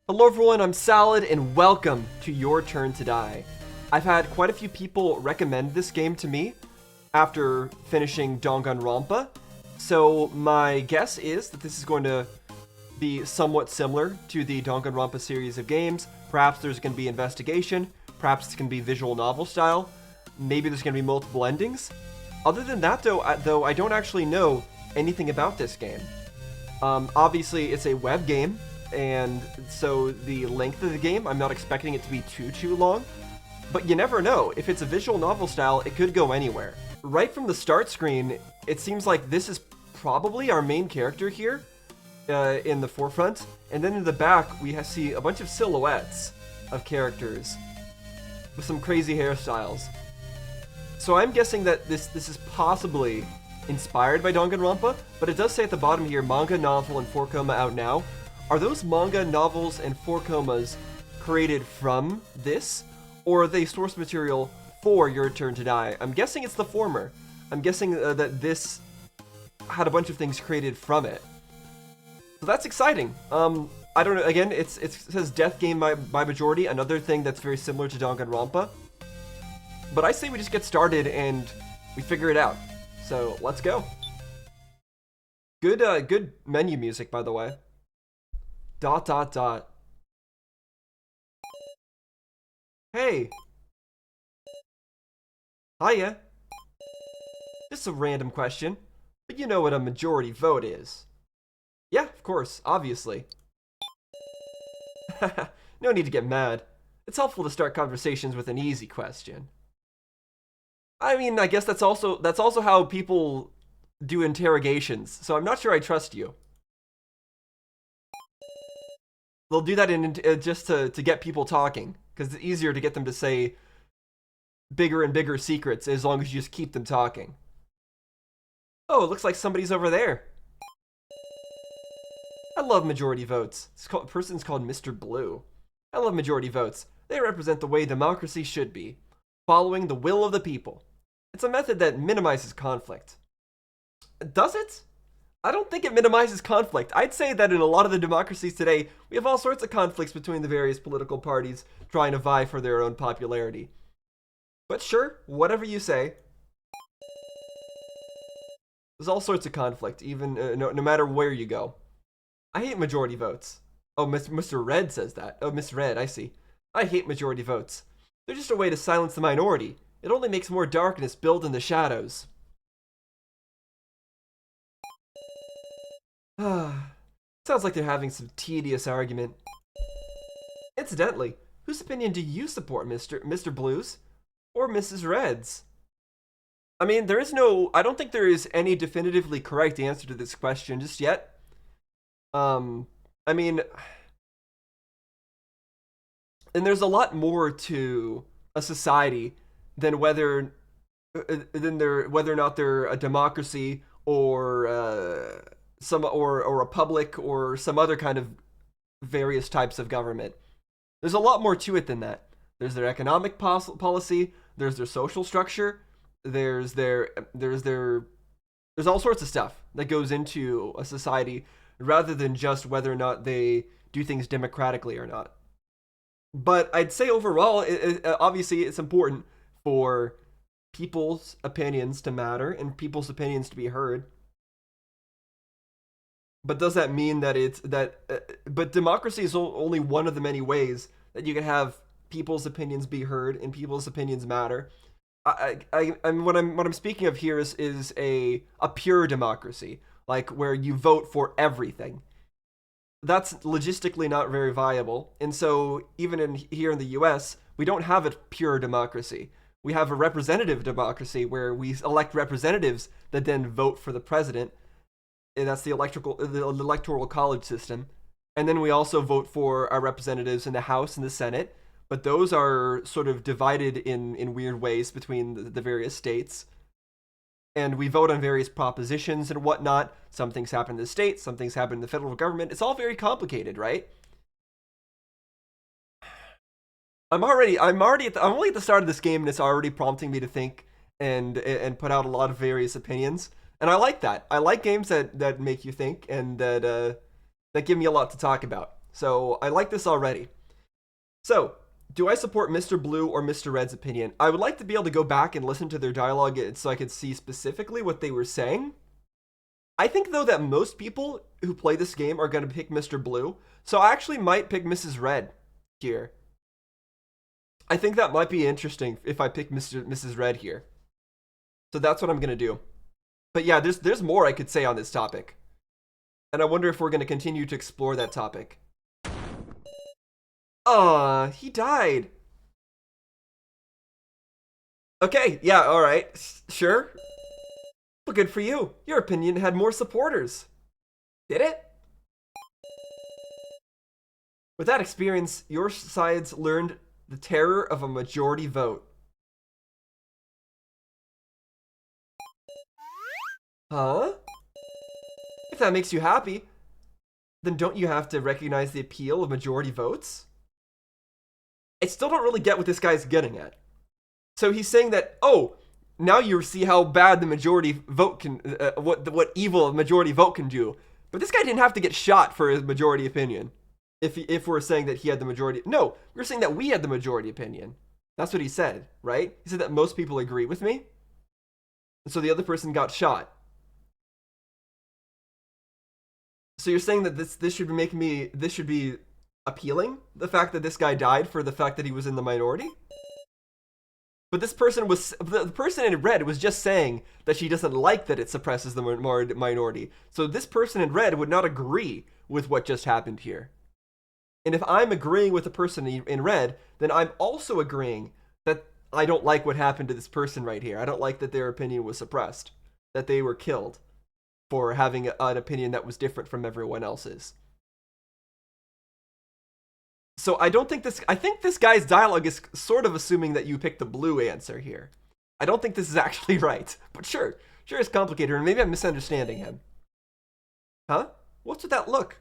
Hello everyone, I'm Salad, and welcome to Your Turn to Die. I've had quite a few people recommend this game to me after finishing Danganronpa, so my guess is that this is going to be somewhat similar to the Danganronpa series of games. Perhaps there's going to be investigation, perhaps it's going to be visual novel style, maybe there's going to be multiple endings. Other than that though, I don't actually know anything about this game. Obviously it's a web game, and so the length of the game, I'm not expecting it to be too long, but you never know. If it's a visual novel style, it could go anywhere. Right from the start screen, it seems like this is probably our main character here in the forefront, and then in the back we see a bunch of silhouettes of characters with some crazy hairstyles. So I'm guessing that this is possibly inspired by Danganronpa, but it does say at the bottom here, manga, novel, and 4-koma out now. Are those manga, novels, and 4-komas created from this, or are they source material for Your Turn to Die? I'm guessing it's the former. I'm guessing that this had a bunch of things created from it. So that's exciting. I don't know, again, it says Death Game by Majority, another thing that's very similar to Danganronpa. But I say we just get started and we figure it out. So let's go. Good menu music, by the way. ... Hey. Hiya. Just a random question, but you know what a majority vote is. Yeah, of course, obviously. No need to get mad. It's helpful to start conversations with an easy question. I mean, I guess that's also how people do interrogations, so I'm not sure I trust you. They'll do that just to get people talking, because it's easier to get them to say bigger and bigger secrets as long as you just keep them talking. Oh, it looks like somebody's over there. I love majority votes. This person's called Mr. Blue. I love majority votes. They represent the way democracy should be, following the will of the people. It's a method that minimizes conflict. Does it? I don't think it minimizes conflict. I'd say that in a lot of the democracies today, we have all sorts of conflicts between the various political parties trying to vie for their own popularity. But sure, whatever you say. There's all sorts of conflict, even no matter where you go. I hate majority votes. Oh, Mr. Red says that. Oh, Miss Red, I see. I hate majority votes. They're just a way to silence the minority. It only makes more darkness build in the shadows. Sounds like they're having some tedious argument. Incidentally, whose opinion do you support, Mr. Blues? Or Mrs. Red's? I mean, I don't think there is any definitively correct answer to this question just yet. I mean, and there's a lot more to a society than whether or not they're a democracy or or a republic or some other kind of various types of government. There's a lot more to it than that. There's their economic policy, there's their social structure, there's all sorts of stuff that goes into a society rather than just whether or not they do things democratically or not. But I'd say overall, obviously it's important for people's opinions to matter and people's opinions to be heard. But does that mean that but democracy is only one of the many ways that you can have people's opinions be heard and people's opinions matter. What I'm speaking of here is a pure democracy, like where you vote for everything. That's logistically not very viable, and so even here in the U.S., we don't have a pure democracy. We have a representative democracy where we elect representatives that then vote for the president. And that's the electoral college system. And then we also vote for our representatives in the House and the Senate, but those are sort of divided in weird ways between the various states. And we vote on various propositions and whatnot. Some things happen in the state, some things happen in the federal government. It's all very complicated, right? I'm only at the start of this game, and it's already prompting me to think and put out a lot of various opinions. And I like that. I like games that make you think and that give me a lot to talk about. So I like this already. So, do I support Mr. Blue or Mr. Red's opinion? I would like to be able to go back and listen to their dialogue so I could see specifically what they were saying. I think, though, that most people who play this game are going to pick Mr. Blue, so I actually might pick Mrs. Red here. I think that might be interesting if I pick Mrs. Red here. So that's what I'm going to do. But yeah, there's more I could say on this topic. And I wonder if we're going to continue to explore that topic. He died. Okay, yeah, alright. Sure. Well, good for you. Your opinion had more supporters. Did it? With that experience, your sides learned the terror of a majority vote. Huh? If that makes you happy, then don't you have to recognize the appeal of majority votes? I still don't really get what this guy's getting at. So he's saying that, oh, now you see how bad the majority vote can, what evil a majority vote can do. But this guy didn't have to get shot for his majority opinion. If we're saying that he had the majority, no, we're saying that we had the majority opinion. That's what he said, right? He said that most people agree with me. And so the other person got shot. So you're saying that this should be making me, this should be appealing? The fact that this guy died for the fact that he was in the minority? But this person was, the person in red was just saying that she doesn't like that it suppresses the minority. So this person in red would not agree with what just happened here. And if I'm agreeing with the person in red, then I'm also agreeing that I don't like what happened to this person right here. I don't like that their opinion was suppressed, that they were killed for having an opinion that was different from everyone else's. So I think this guy's dialogue is sort of assuming that you picked the blue answer here. I don't think this is actually right, but sure it's complicated, and maybe I'm misunderstanding him. Huh? What's with that look?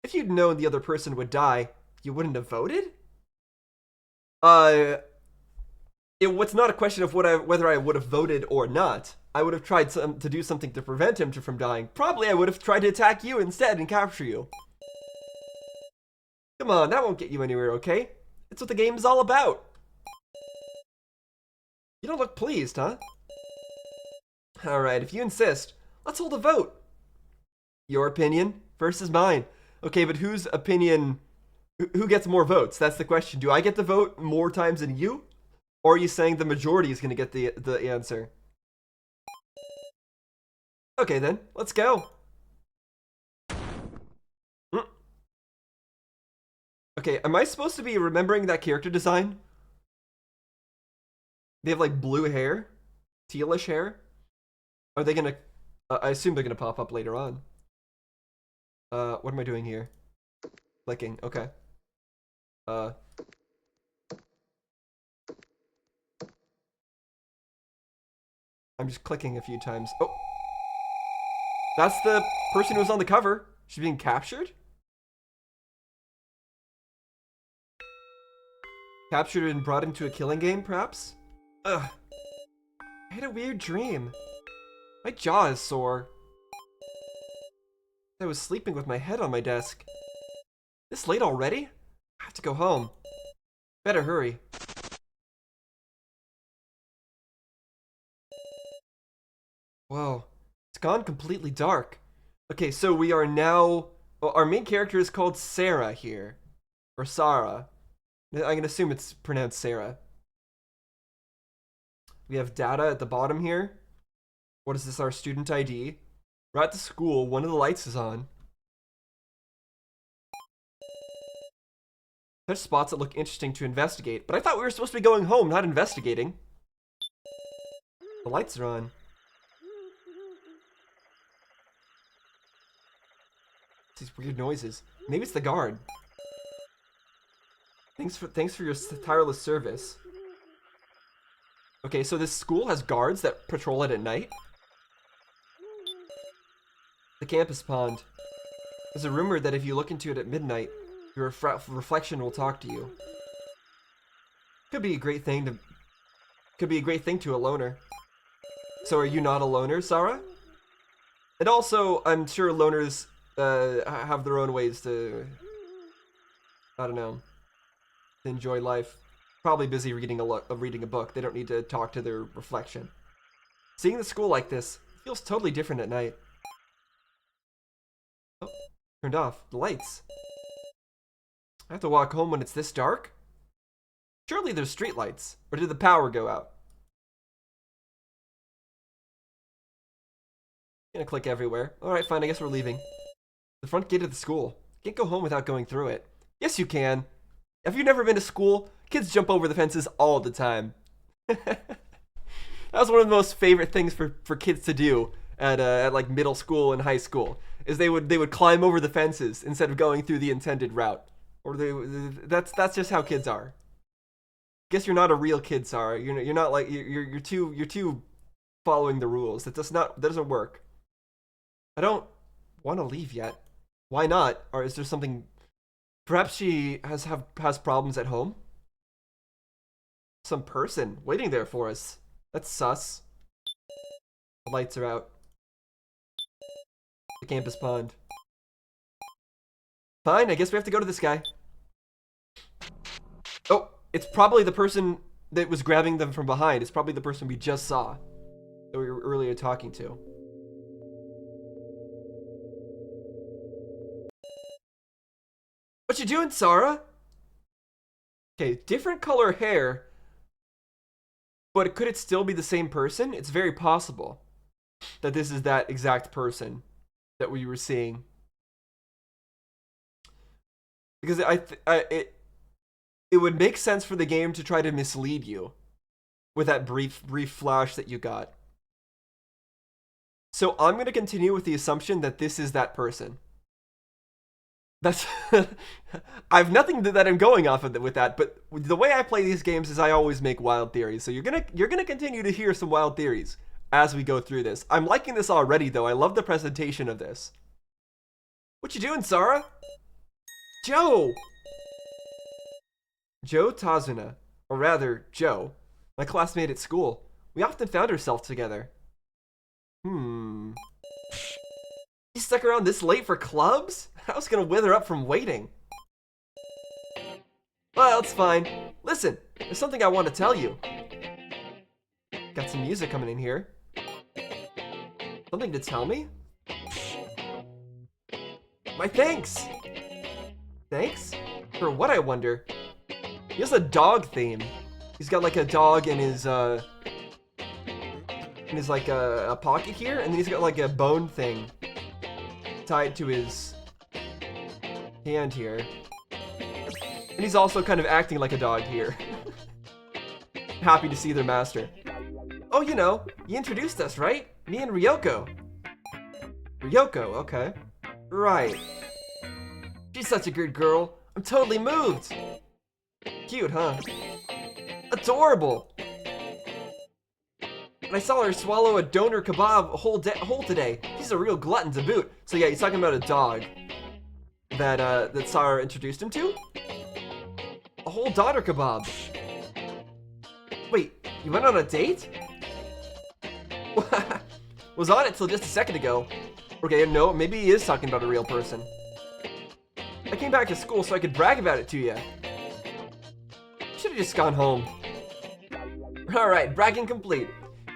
If you'd known the other person would die, you wouldn't have voted? It's not a question of whether I would have voted or not. I would have tried to do something to prevent him from dying. Probably I would have tried to attack you instead and capture you. Come on, that won't get you anywhere, okay? It's what the game is all about. You don't look pleased, huh? Alright, if you insist, let's hold a vote. Your opinion versus mine. Okay, but whose opinion, who gets more votes? That's the question. Do I get the vote more times than you? Or are you saying the majority is going to get the answer? Okay then, let's go. Okay, am I supposed to be remembering that character design? They have like blue hair? Tealish hair? Are they gonna... I assume they're gonna pop up later on. What am I doing here? Clicking, okay. I'm just clicking a few times. Oh! That's the person who was on the cover. She's being captured? Captured and brought into a killing game, perhaps? Ugh. I had a weird dream. My jaw is sore. I was sleeping with my head on my desk. This late already? I have to go home. Better hurry. Whoa. It's gone completely dark. Okay, so we are now... Well, our main character is called Sarah here. Or Sarah. I can assume it's pronounced Sarah. We have data at the bottom here. What is this? Our student ID. We're at the school. One of the lights is on. There's spots that look interesting to investigate, but I thought we were supposed to be going home, not investigating. The lights are on. These weird noises. Maybe it's the guard. Thanks for your tireless service. Okay, so this school has guards that patrol it at night. The campus pond. There's a rumor that if you look into it at midnight, your reflection will talk to you. Could be a great thing to a loner. So are you not a loner, Sarah? And also, I'm sure loners have their own ways to I don't know. Enjoy life. Probably busy reading a book. They don't need to talk to their reflection. Seeing the school like this feels totally different at night. Oh, turned off. The lights. I have to walk home when it's this dark? Surely there's street lights. Or did the power go out? Gonna click everywhere. Alright, fine, I guess we're leaving. The front gate of the school. Can't go home without going through it. Yes, you can. Have you never been to school? Kids jump over the fences all the time. That was one of the most favorite things for kids to do at like middle school and high school. Is they would climb over the fences instead of going through the intended route. Or that's just how kids are. Guess you're not a real kid, Sarah. You're not like you're too following the rules. That doesn't work. I don't want to leave yet. Why not? Or is there something? Perhaps she has problems at home. Some person waiting there for us. That's sus. The lights are out. The campus pond. Fine, I guess we have to go to this guy. Oh, it's probably the person that was grabbing them from behind. It's probably the person we just saw that we were earlier talking to. What you doing, Sarah? Okay, different color hair. But could it still be the same person? It's very possible that this is that exact person that we were seeing. Because it would make sense for the game to try to mislead you with that brief flash that you got. So I'm going to continue with the assumption that this is that person. That's I have nothing that I'm going off of with that, but the way I play these games is I always make wild theories. So you're gonna continue to hear some wild theories as we go through this. I'm liking this already, though. I love the presentation of this. What you doing, Sarah? Joe Tazuna, or rather Joe, my classmate at school. We often found ourselves together. You stuck around this late for clubs? I was gonna wither up from waiting. Well, it's fine. Listen, there's something I want to tell you. Got some music coming in here. Something to tell me? My thanks! Thanks? For what, I wonder? He has a dog theme. He's got like a dog in his like a pocket here, and then he's got like a bone thing tied to his hand here. And he's also kind of acting like a dog here. Happy to see their master. Oh, you know, you introduced us, right? Me and Ryoko. Ryoko, okay. Right. She's such a good girl. I'm totally moved. Cute, huh? Adorable. And I saw her swallow a doner kebab whole today. She's a real glutton to boot. So yeah, he's talking about a dog that Sarah introduced him to. A whole doner kebab. Wait, you went on a date? Was on it till just a second ago. Okay, no, maybe he is talking about a real person. I came back to school so I could brag about it to you. Should have just gone home. Alright, bragging complete.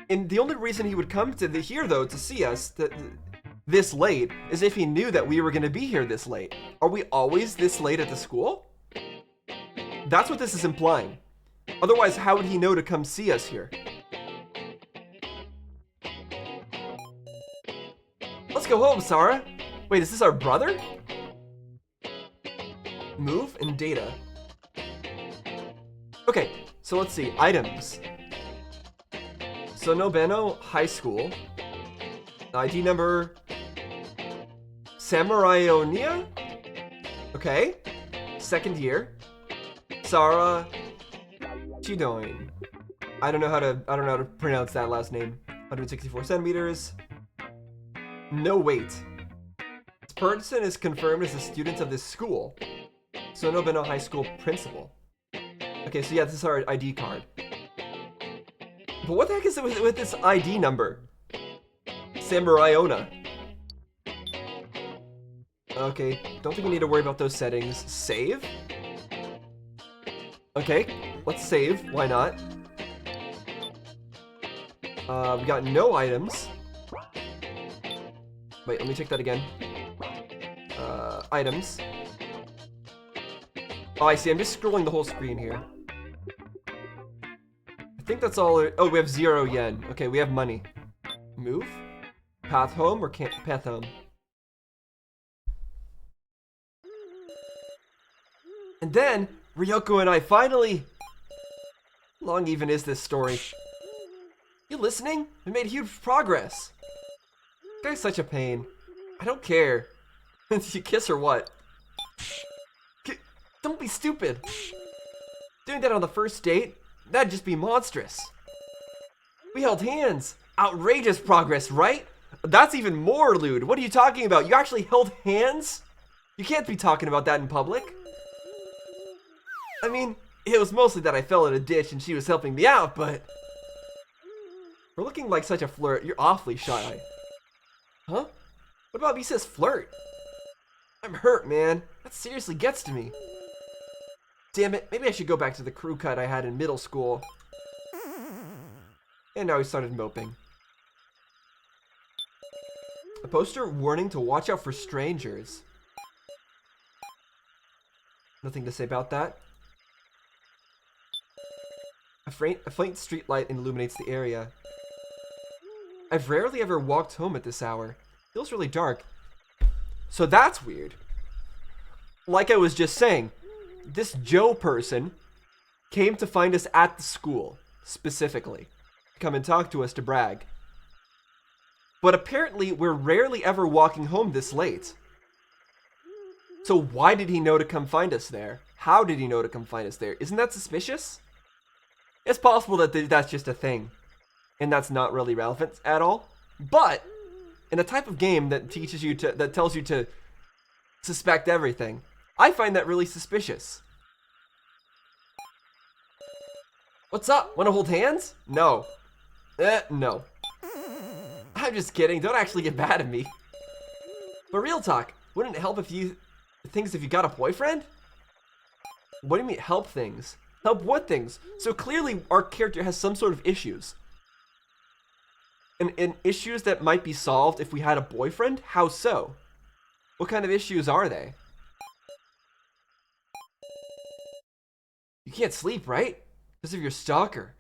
And the only reason he would come to here, though, to see us this late, is if he knew that we were going to be here this late. Are we always this late at the school? That's what this is implying. Otherwise, how would he know to come see us here? Let's go home, Sarah. Wait, is this our brother? Move and data. Okay, so let's see. Items. Sonobeno High School. ID number Samurai-Onia? Okay. Second year. Sarah Chidoin. I don't know how to pronounce that last name. 164 centimeters. No weight. This person is confirmed as a student of this school. Sonobeno High School principal. Okay, so yeah, this is our ID card. But what the heck is it with this ID number? Samurai-Ona. Okay, don't think we need to worry about those settings. Save? Okay, let's save. Why not? We got no items. Wait, let me check that again. Items. Oh, I see. I'm just scrolling the whole screen here. I think that's all. Oh, we have 0 yen. Okay, we have money. Move? Path home or can't path home? And then, Ryoko and I finally... How long even is this story? You listening? We made huge progress. This guy's such a pain. I don't care. Did you kiss or what? Don't be stupid. Doing that on the first date? That'd just be monstrous. We held hands. Outrageous progress, right? That's even more lewd. What are you talking about? You actually held hands? You can't be talking about that in public. I mean, it was mostly that I fell in a ditch and she was helping me out, but... We're looking like such a flirt. You're awfully shy. Huh? What about me says flirt? I'm hurt, man. That seriously gets to me. Damn it, maybe I should go back to the crew cut I had in middle school. And now he started moping. A poster warning to watch out for strangers. Nothing to say about that. A faint street light illuminates the area. I've rarely ever walked home at this hour. Feels really dark. So that's weird. Like I was just saying, this Joe person came to find us at the school, specifically. Come and talk to us to brag. But apparently, we're rarely ever walking home this late. So why did he know to come find us there? How did he know to come find us there? Isn't that suspicious? It's possible that that's just a thing. And that's not really relevant at all. But in a type of game that teaches you to, that tells you to suspect everything, I find that really suspicious. What's up? Want to hold hands? No. No. I'm just kidding. Don't actually get mad at me. But real talk, wouldn't it help if you got a boyfriend? What do you mean help things? Help what things? So clearly our character has some sort of issues. And issues that might be solved if we had a boyfriend? How so? What kind of issues are they? You can't sleep, right? Because of your stalker.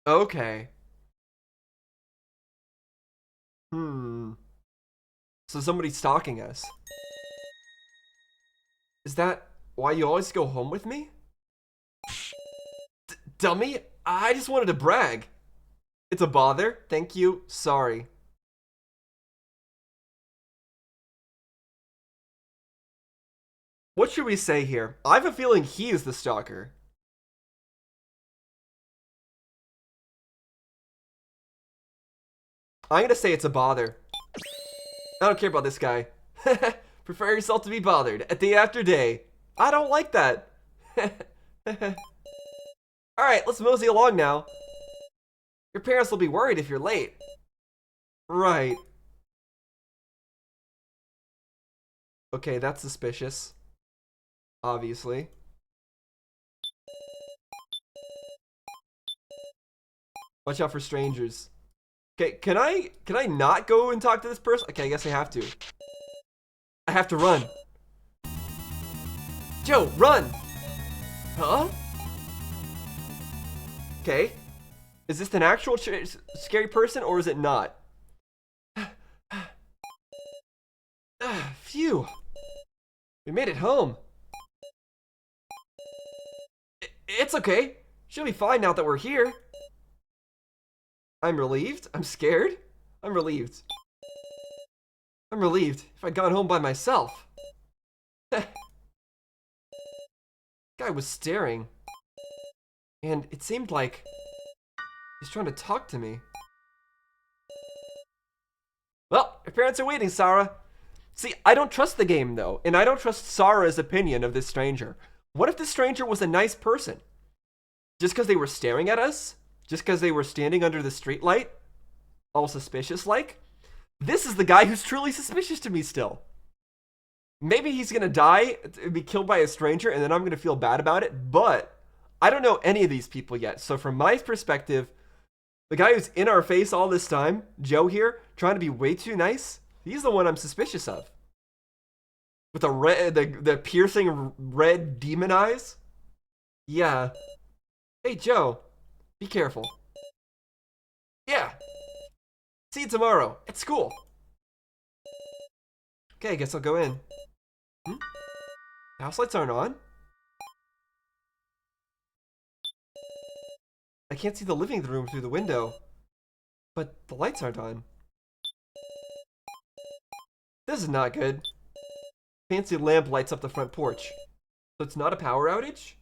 Okay. So somebody's stalking us. Is that why you always go home with me? Dummy, I just wanted to brag. It's a bother. Thank you. Sorry. What should we say here? I have a feeling he is the stalker. I'm gonna say it's a bother. I don't care about this guy. Prefer yourself to be bothered day after day. I don't like that. Alright, let's mosey along now. Your parents will be worried if you're late. Right. Okay, that's suspicious. Obviously. Watch out for strangers. Okay, can I not go and talk to this person? Okay, I guess I have to. I have to run. Joe, run! Huh? Okay. Is this an actual scary person or is it not? Phew. We made it home. It's okay. She'll be fine now that we're here. I'm relieved. I'm scared. I'm relieved. I'm relieved. If I'd gone home by myself. Guy was staring. And it seemed like he's trying to talk to me. Well, your parents are waiting, Sarah. See, I don't trust the game, though. And I don't trust Sarah's opinion of this stranger. What if this stranger was a nice person? Just because they were staring at us? Just because they were standing under the streetlight? All suspicious-like? This is the guy who's truly suspicious to me still. Maybe he's gonna die, be killed by a stranger, and then I'm gonna feel bad about it, but I don't know any of these people yet. So from my perspective, the guy who's in our face all this time, Joe here, trying to be way too nice, he's the one I'm suspicious of. With the piercing red demon eyes? Yeah. Hey, Joe. Be careful. Yeah. See you tomorrow at school. Okay, I guess I'll go in. The house lights aren't on. I can't see the living room through the window. But the lights aren't on. This is not good. Fancy lamp lights up the front porch. So it's not a power outage?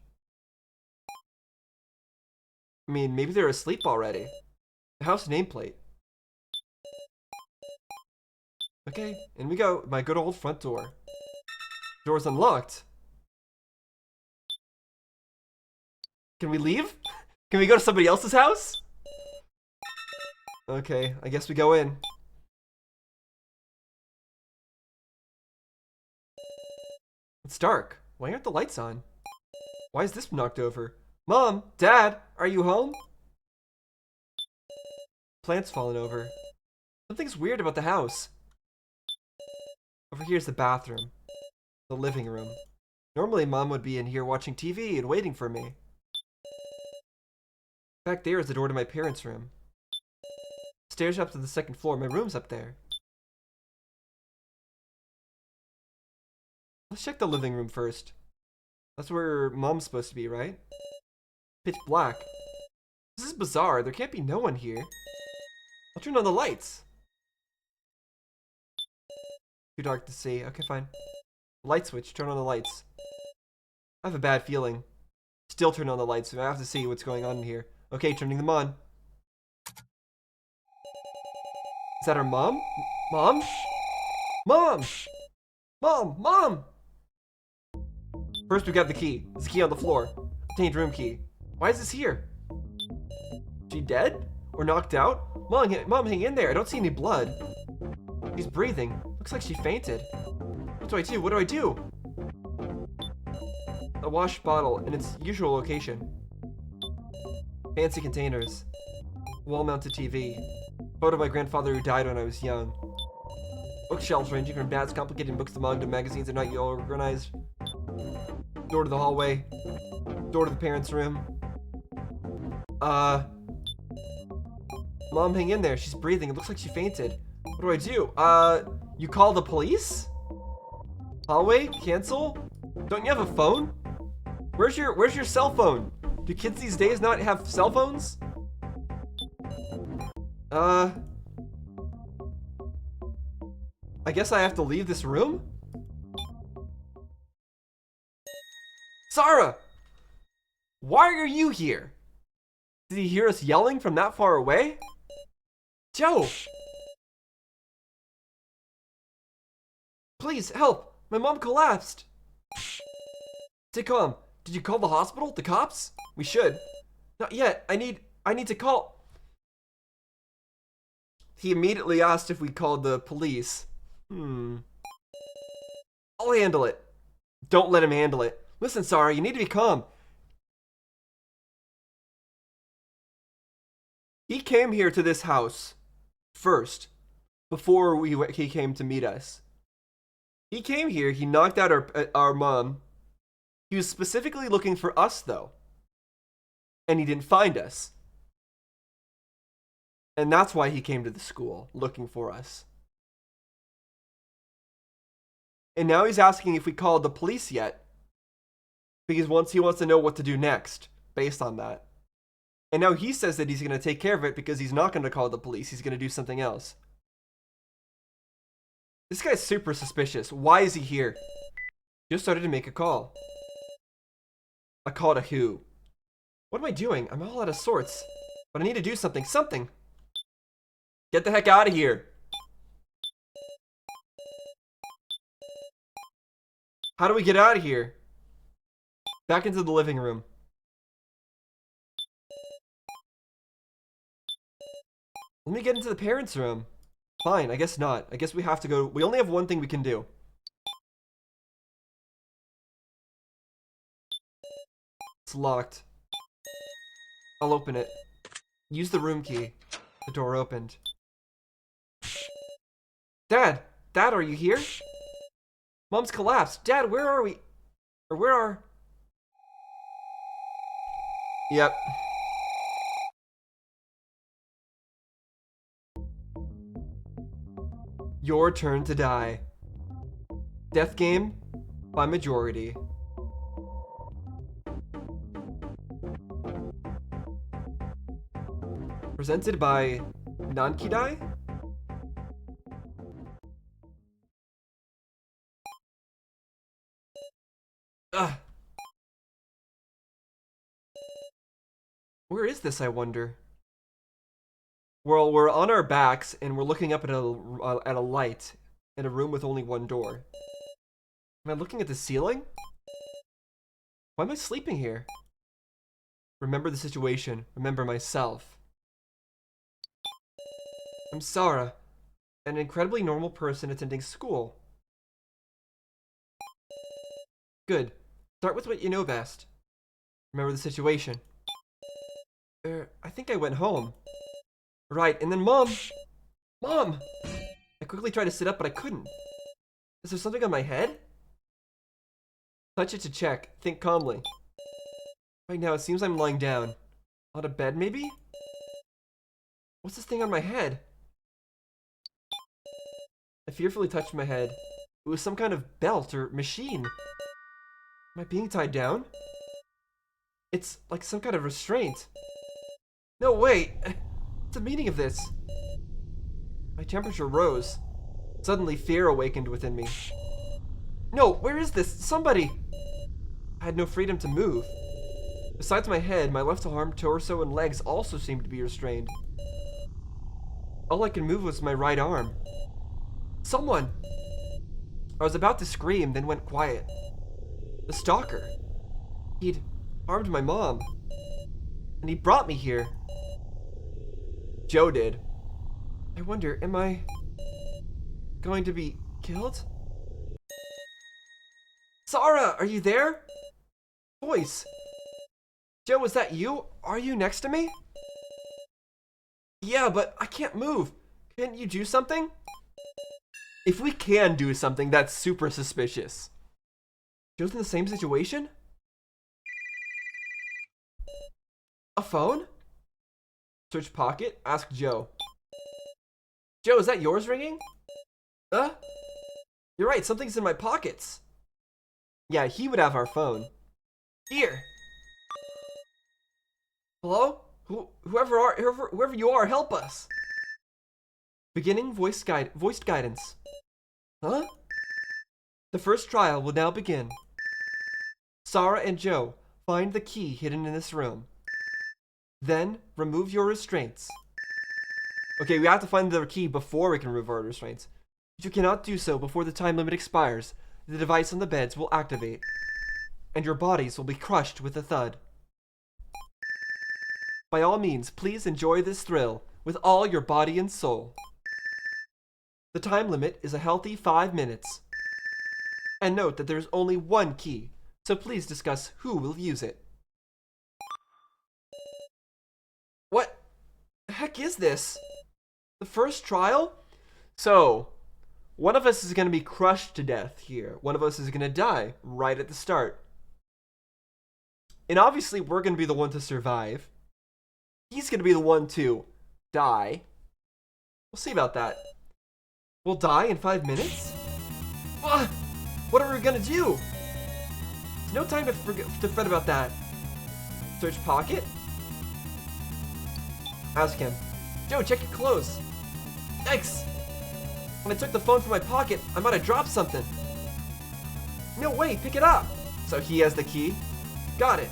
I mean, maybe they're asleep already. The house nameplate. Okay, in we go. My good old front door. Door's unlocked. Can we leave? Can we go to somebody else's house? Okay, I guess we go in. It's dark. Why aren't the lights on? Why is this knocked over? Mom, Dad, are you home? Plant's fallen over. Something's weird about the house. Over here's the bathroom. The living room. Normally Mom would be in here watching TV and waiting for me. Back there is the door to my parents' room. Stairs up to the second floor. My room's up there. Let's check the living room first. That's where Mom's supposed to be, right? Pitch black. This is bizarre. There can't be no one here. I'll turn on the lights. Too dark to see. Okay, fine. Light switch. Turn on the lights. I have a bad feeling. Still turn on the lights. I have to see what's going on in here. Okay, turning them on. Is that our mom? Mom? Mom! Mom! Mom! First we got the key. This key on the floor. Contained room key. Why is this here? She dead? Or knocked out? Mom, hang in there. I don't see any blood. She's breathing. Looks like she fainted. What do I do? What do I do? A wash bottle in its usual location. Fancy containers. Wall-mounted TV. Photo of my grandfather who died when I was young. Bookshelves ranging from dad's complicated books to manga magazines are not yet organized. Door to the hallway. Door to the parents' room. Mom, hang in there. She's breathing. It looks like she fainted. What do I do? You call the police? Hallway? Cancel? Don't you have a phone? Where's your cell phone? Do kids these days not have cell phones? I guess I have to leave this room? Sarah! Why are you here? Did he hear us yelling from that far away? Joe! Please, help! My mom collapsed! Stay calm. Did you call the hospital? The cops? We should. Not yet. I need to call... He immediately asked if we called the police. I'll handle it. Don't let him handle it. Listen, Sarah, you need to be calm. He came here to this house first, before he came to meet us. He came here, he knocked out our mom. He was specifically looking for us, though. And he didn't find us. And that's why he came to the school, looking for us. And now he's asking if we called the police yet. Because he wants to know what to do next, based on that. And now he says that he's going to take care of it because he's not going to call the police. He's going to do something else. This guy's super suspicious. Why is he here? Just started to make a call. A call to who? What am I doing? I'm all out of sorts. But I need to do something. Something! Get the heck out of here! How do we get out of here? Back into the living room. Let me get into the parents' room. Fine, I guess not. I guess we have to go. We only have one thing we can do. It's locked. I'll open it. Use the room key. The door opened. Dad! Dad, are you here? Mom's collapsed. Dad, where are we? Or where are... Yep. Your turn to die. Death game by majority. Presented by Nankidai? Ugh. Where is this, I wonder? Well, we're on our backs and we're looking up at a light in a room with only one door. Am I looking at the ceiling? Why am I sleeping here? Remember the situation. Remember myself. I'm Sarah, an incredibly normal person attending school. Good. Start with what you know best. Remember the situation. I think I went home. Right, and then Mom! Mom! I quickly tried to sit up, but I couldn't. Is there something on my head? Touch it to check. Think calmly. Right now, it seems I'm lying down. On a bed, maybe? What's this thing on my head? I fearfully touched my head. It was some kind of belt or machine. Am I being tied down? It's like some kind of restraint. No, wait! What's the meaning of this? My temperature rose. Suddenly, fear awakened within me. No, where is this? Somebody! I had no freedom to move. Besides my head, my left arm, torso, and legs also seemed to be restrained. All I could move was my right arm. Someone! I was about to scream, then went quiet. The stalker. He'd harmed my mom. And he brought me here. Joe did. I wonder, am I going to be killed? Sarah, are you there? Voice. Joe, is that you? Are you next to me? Yeah, but I can't move. Can't you do something? If we can do something, that's super suspicious. Joe's in the same situation? A phone? Search pocket, ask Joe. Joe, is that yours ringing? You're right, something's in my pockets. Yeah, he would have our phone. Here. Hello? Whoever you are, help us. Beginning voiced guidance. Huh? The first trial will now begin. Sarah and Joe, find the key hidden in this room. Then, remove your restraints. Okay, we have to find the key before we can remove our restraints. But you cannot do so before the time limit expires. The device on the beds will activate. And your bodies will be crushed with a thud. By all means, please enjoy this thrill with all your body and soul. The time limit is a healthy 5 minutes. And note that there is only one key, so please discuss who will use it. What the heck is this? The first trial? So, one of us is going to be crushed to death here. One of us is going to die right at the start. And obviously, we're going to be the one to survive. He's going to be the one to die. We'll see about that. We'll die in 5 minutes? What are we going to do? There's no time to fret about that. Search pocket? Ask him. Joe, check your clothes. Yikes! When I took the phone from my pocket, I might have dropped something. No, wait, pick it up. So he has the key. Got it.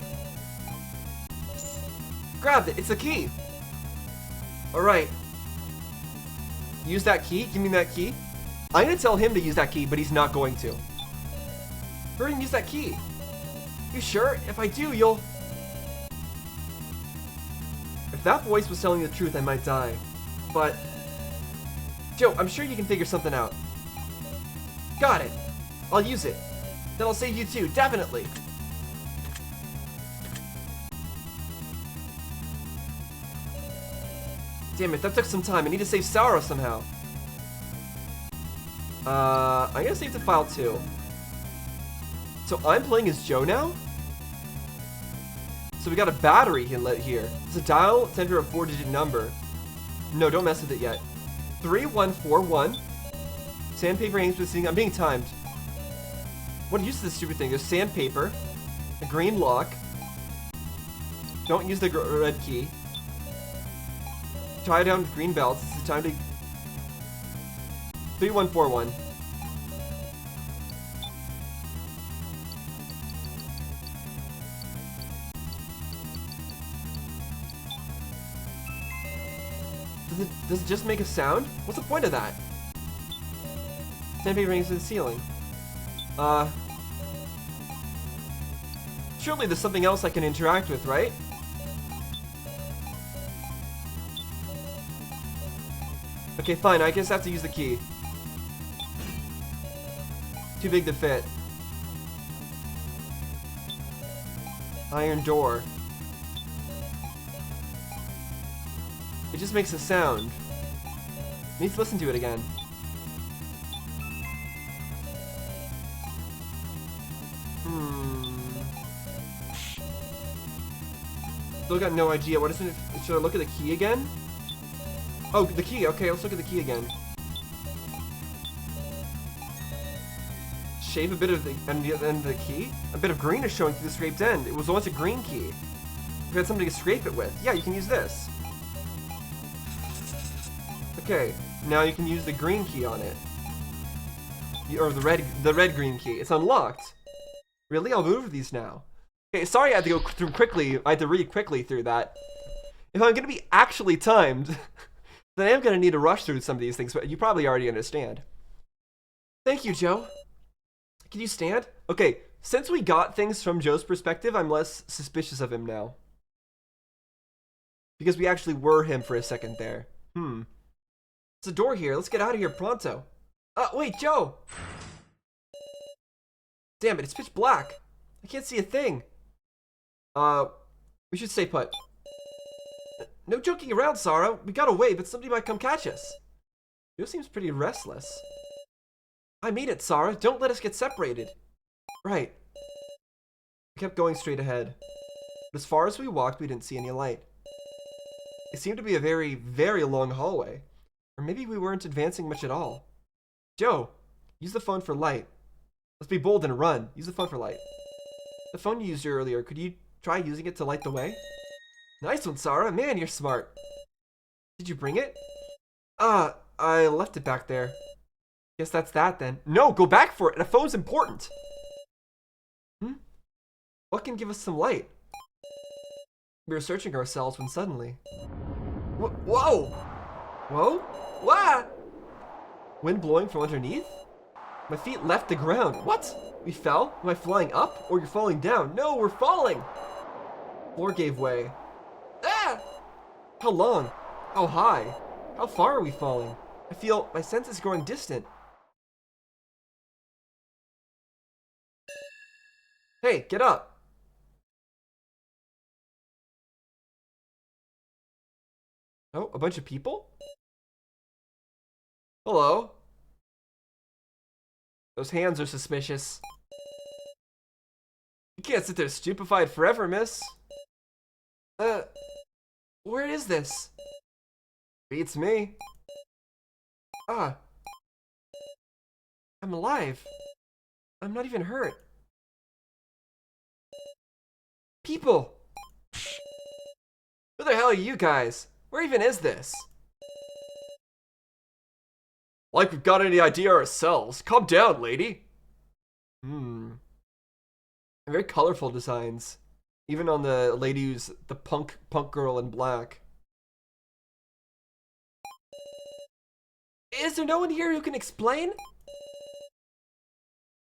Grabbed it, it's the key. Alright. Use that key, give me that key. I'm gonna tell him to use that key, but he's not going to. Hurry and use that key. You sure? If I do, you'll... If that voice was telling the truth, I might die. But... Joe, I'm sure you can figure something out. Got it. I'll use it. Then I'll save you too, definitely. Damn it, that took some time. I need to save Sarah somehow. I'm gonna save the file too. So I'm playing as Joe now? So we got a battery here. It's a dial to enter a 4-digit number. No, don't mess with it yet. 3141. Sandpaper hangs with I'm being timed. What use this stupid thing? There's sandpaper, a green lock. Don't use the red key. Tie down with green belts. It's time to 3141. Does it just make a sound? What's the point of that? Sandpaper rings to the ceiling. Surely there's something else I can interact with, right? Okay, fine. I guess I have to use the key. Too big to fit. Iron door. It just makes a sound. I need to listen to it again. Still got no idea. What is it? Should I look at the key again? Oh, the key. Okay, let's look at the key again. Shave a bit of the end of the key. A bit of green is showing through the scraped end. It was once a green key. You had something to scrape it with. Yeah, you can use this. Okay, now you can use the green key on it. Or the red green key. It's unlocked. Really? I'll move these now. Okay, sorry I had to go through quickly. I had to read quickly through that. If I'm gonna be actually timed, then I am gonna need to rush through some of these things, but you probably already understand. Thank you, Joe. Can you stand? Okay, since we got things from Joe's perspective, I'm less suspicious of him now. Because we actually were him for a second there. There's a door here. Let's get out of here pronto. Wait, Joe! Damn it, it's pitch black. I can't see a thing. We should stay put. No joking around, Sarah. We gotta wait, but somebody might come catch us. Joe seems pretty restless. I mean it, Sarah. Don't let us get separated. Right. We kept going straight ahead. But as far as we walked, we didn't see any light. It seemed to be a very, very long hallway. Or maybe we weren't advancing much at all. Joe, use the phone for light. Let's be bold and run. Use the phone for light. The phone you used earlier, could you try using it to light the way? Nice one, Sarah. Man, you're smart. Did you bring it? I left it back there. Guess that's that then. No, go back for it. The phone's important. What can give us some light? We were searching ourselves when suddenly... Whoa! Whoa? What? Wind blowing from underneath? My feet left the ground. What? We fell? Am I flying up? Or you're falling down? No, we're falling! Floor gave way. Ah! How long? How high? How far are we falling? I feel my senses growing distant. Hey, get up! Oh, a bunch of people? Hello? Those hands are suspicious. You can't sit there stupefied forever, miss. Where is this? Beats me. I'm alive. I'm not even hurt. People! Who the hell are you guys? Where even is this? Like we've got any idea ourselves. Calm down, lady. Very colorful designs. Even on the lady who's the punk girl in black. Is there no one here who can explain?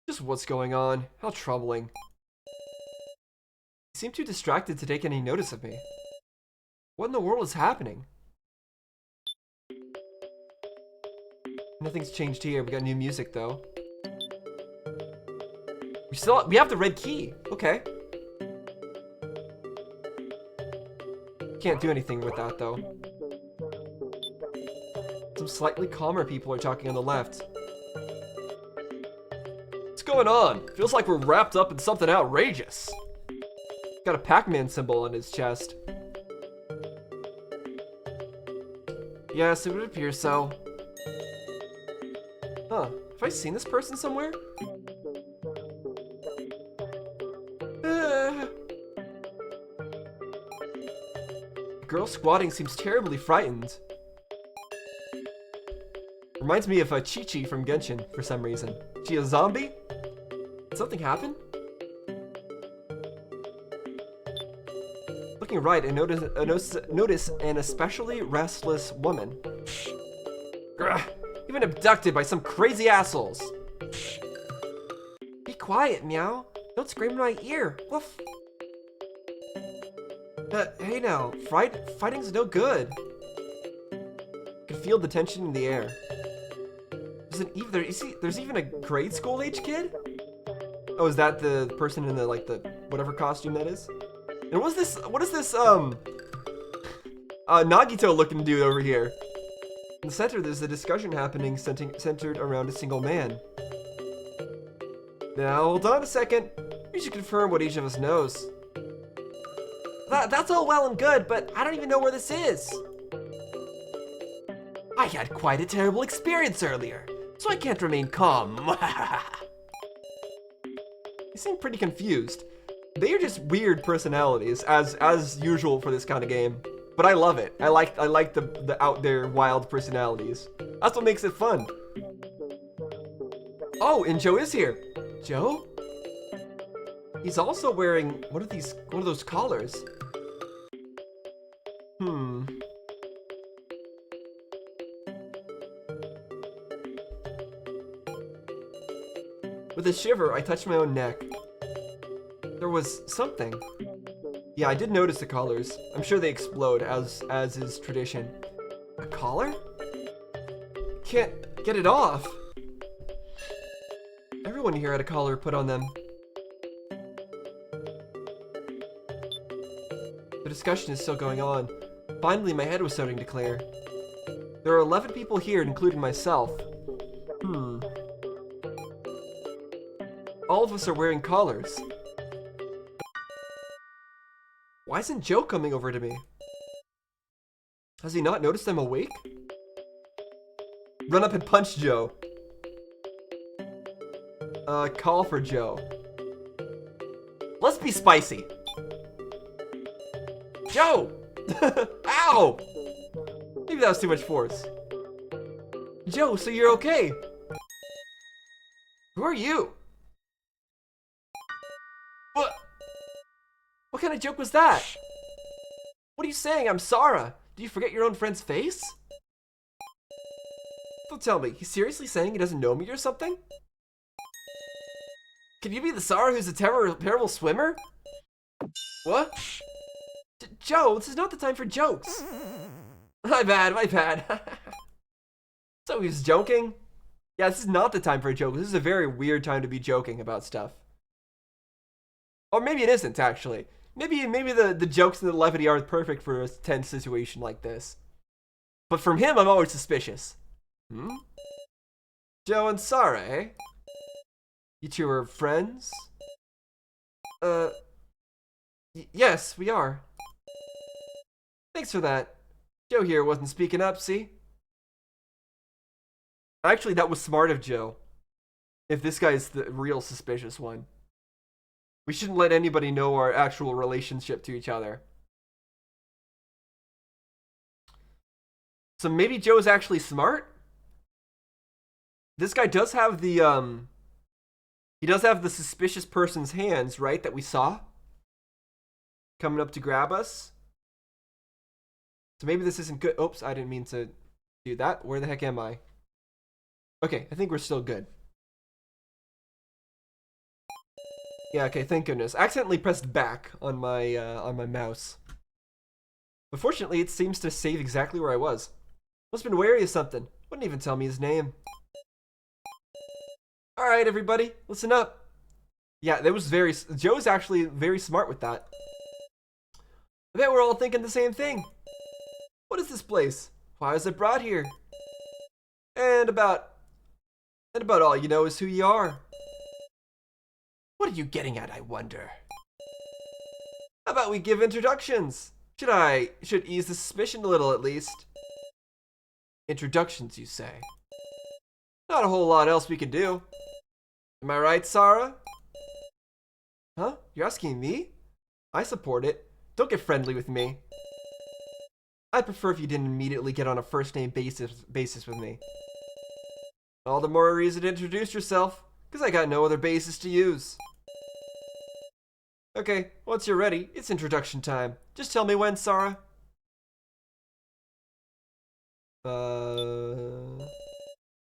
Just what's going on? How troubling. You seem too distracted to take any notice of me. What in the world is happening? Nothing's changed here. We got new music though. We have the red key. Okay. Can't do anything with that though. Some slightly calmer people are talking on the left. What's going on? Feels like we're wrapped up in something outrageous. Got a Pac-Man symbol on his chest. Yes, it would appear so. Huh, have I seen this person somewhere? The girl squatting seems terribly frightened. Reminds me of a Chi-Chi from Genshin for some reason. She a zombie? Did something happen? Looking right, I notice an especially restless woman. Grr, even abducted by some crazy assholes. Be quiet, meow. Don't scream in my ear. Woof. Hey now, fighting's no good. I can feel the tension in the air. There's even a grade school age kid? Oh, is that the person in the whatever costume that is? And what is this Nagito looking dude over here? In the center, there's a discussion happening centered around a single man. Now, hold on a second. We should confirm what each of us knows. That's all well and good, but I don't even know where this is. I had quite a terrible experience earlier, so I can't remain calm. They seem pretty confused. They are just weird personalities, as usual for this kind of game. But I love it. I like the out there wild personalities. That's what makes it fun. Oh, and Joe is here. Joe? He's also wearing one of those collars. With a shiver, I touched my own neck. There was something. Yeah, I did notice the collars. I'm sure they explode, as is tradition. A collar? Can't get it off. Everyone here had a collar put on them. The discussion is still going on. Finally, my head was starting to clear. There are 11 people here, including myself. All of us are wearing collars. Why isn't Joe coming over to me? Has he not noticed I'm awake? Run up and punch Joe. Call for Joe. Let's be spicy. Joe! Ow! Maybe that was too much force. Joe, so you're okay? Who are you? What kind of joke was that? What are you saying? I'm Sarah. Do you forget your own friend's face? Don't tell me. He's seriously saying he doesn't know me or something? Can you be the Sarah who's a terrible swimmer? What? Joe, this is not the time for jokes. My bad. So he's joking? Yeah, this is not the time for a joke. This is a very weird time to be joking about stuff. Or maybe it isn't, actually. Maybe the jokes and the levity aren't perfect for a tense situation like this. But from him, I'm always suspicious. Joe and Sarah, eh? You two are friends? Yes, we are. Thanks for that. Joe here wasn't speaking up, see? Actually, that was smart of Joe. If this guy's the real suspicious one. We shouldn't let anybody know our actual relationship to each other. So maybe Joe's actually smart? This guy does have the, he does have the suspicious person's hands, right, that we saw? Coming up to grab us. So maybe this isn't good. Oops, I didn't mean to do that. Where the heck am I? Okay, I think we're still good. Yeah, okay, thank goodness. I accidentally pressed back on my mouse. But fortunately, it seems to save exactly where I was. Must have been wary of something. Wouldn't even tell me his name. Alright, everybody, listen up. Yeah, that was Joe's actually very smart with that. I bet we're all thinking the same thing. What is this place? Why was it brought here? And about all you know is who you are. What are you getting at, I wonder? How about we give introductions? Should ease the suspicion a little at least. Introductions, you say? Not a whole lot else we can do. Am I right, Sarah? Huh? You're asking me? I support it. Don't get friendly with me. I'd prefer if you didn't immediately get on a first-name basis with me. All the more reason to introduce yourself, because I got no other basis to use. Okay, once you're ready, it's introduction time. Just tell me when, Sarah.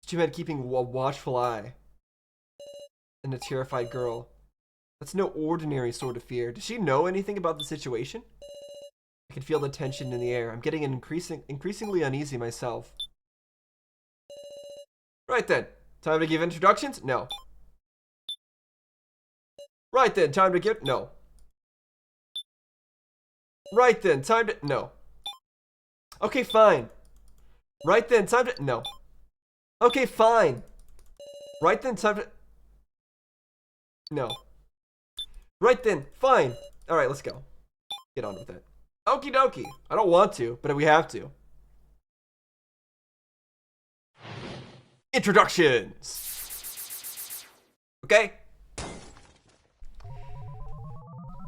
Two men keeping a watchful eye. And a terrified girl. That's no ordinary sort of fear. Does she know anything about the situation? I can feel the tension in the air. I'm getting increasingly uneasy myself. Right then, time to give introductions? No. Right then, time to give... No. Right then, time to... No. Okay, fine. Right then, time to... No. Okay, fine. Right then, time to... No. Right then, fine. Alright, let's go. Get on with it. Okie dokie. I don't want to, but we have to. Introductions. Okay.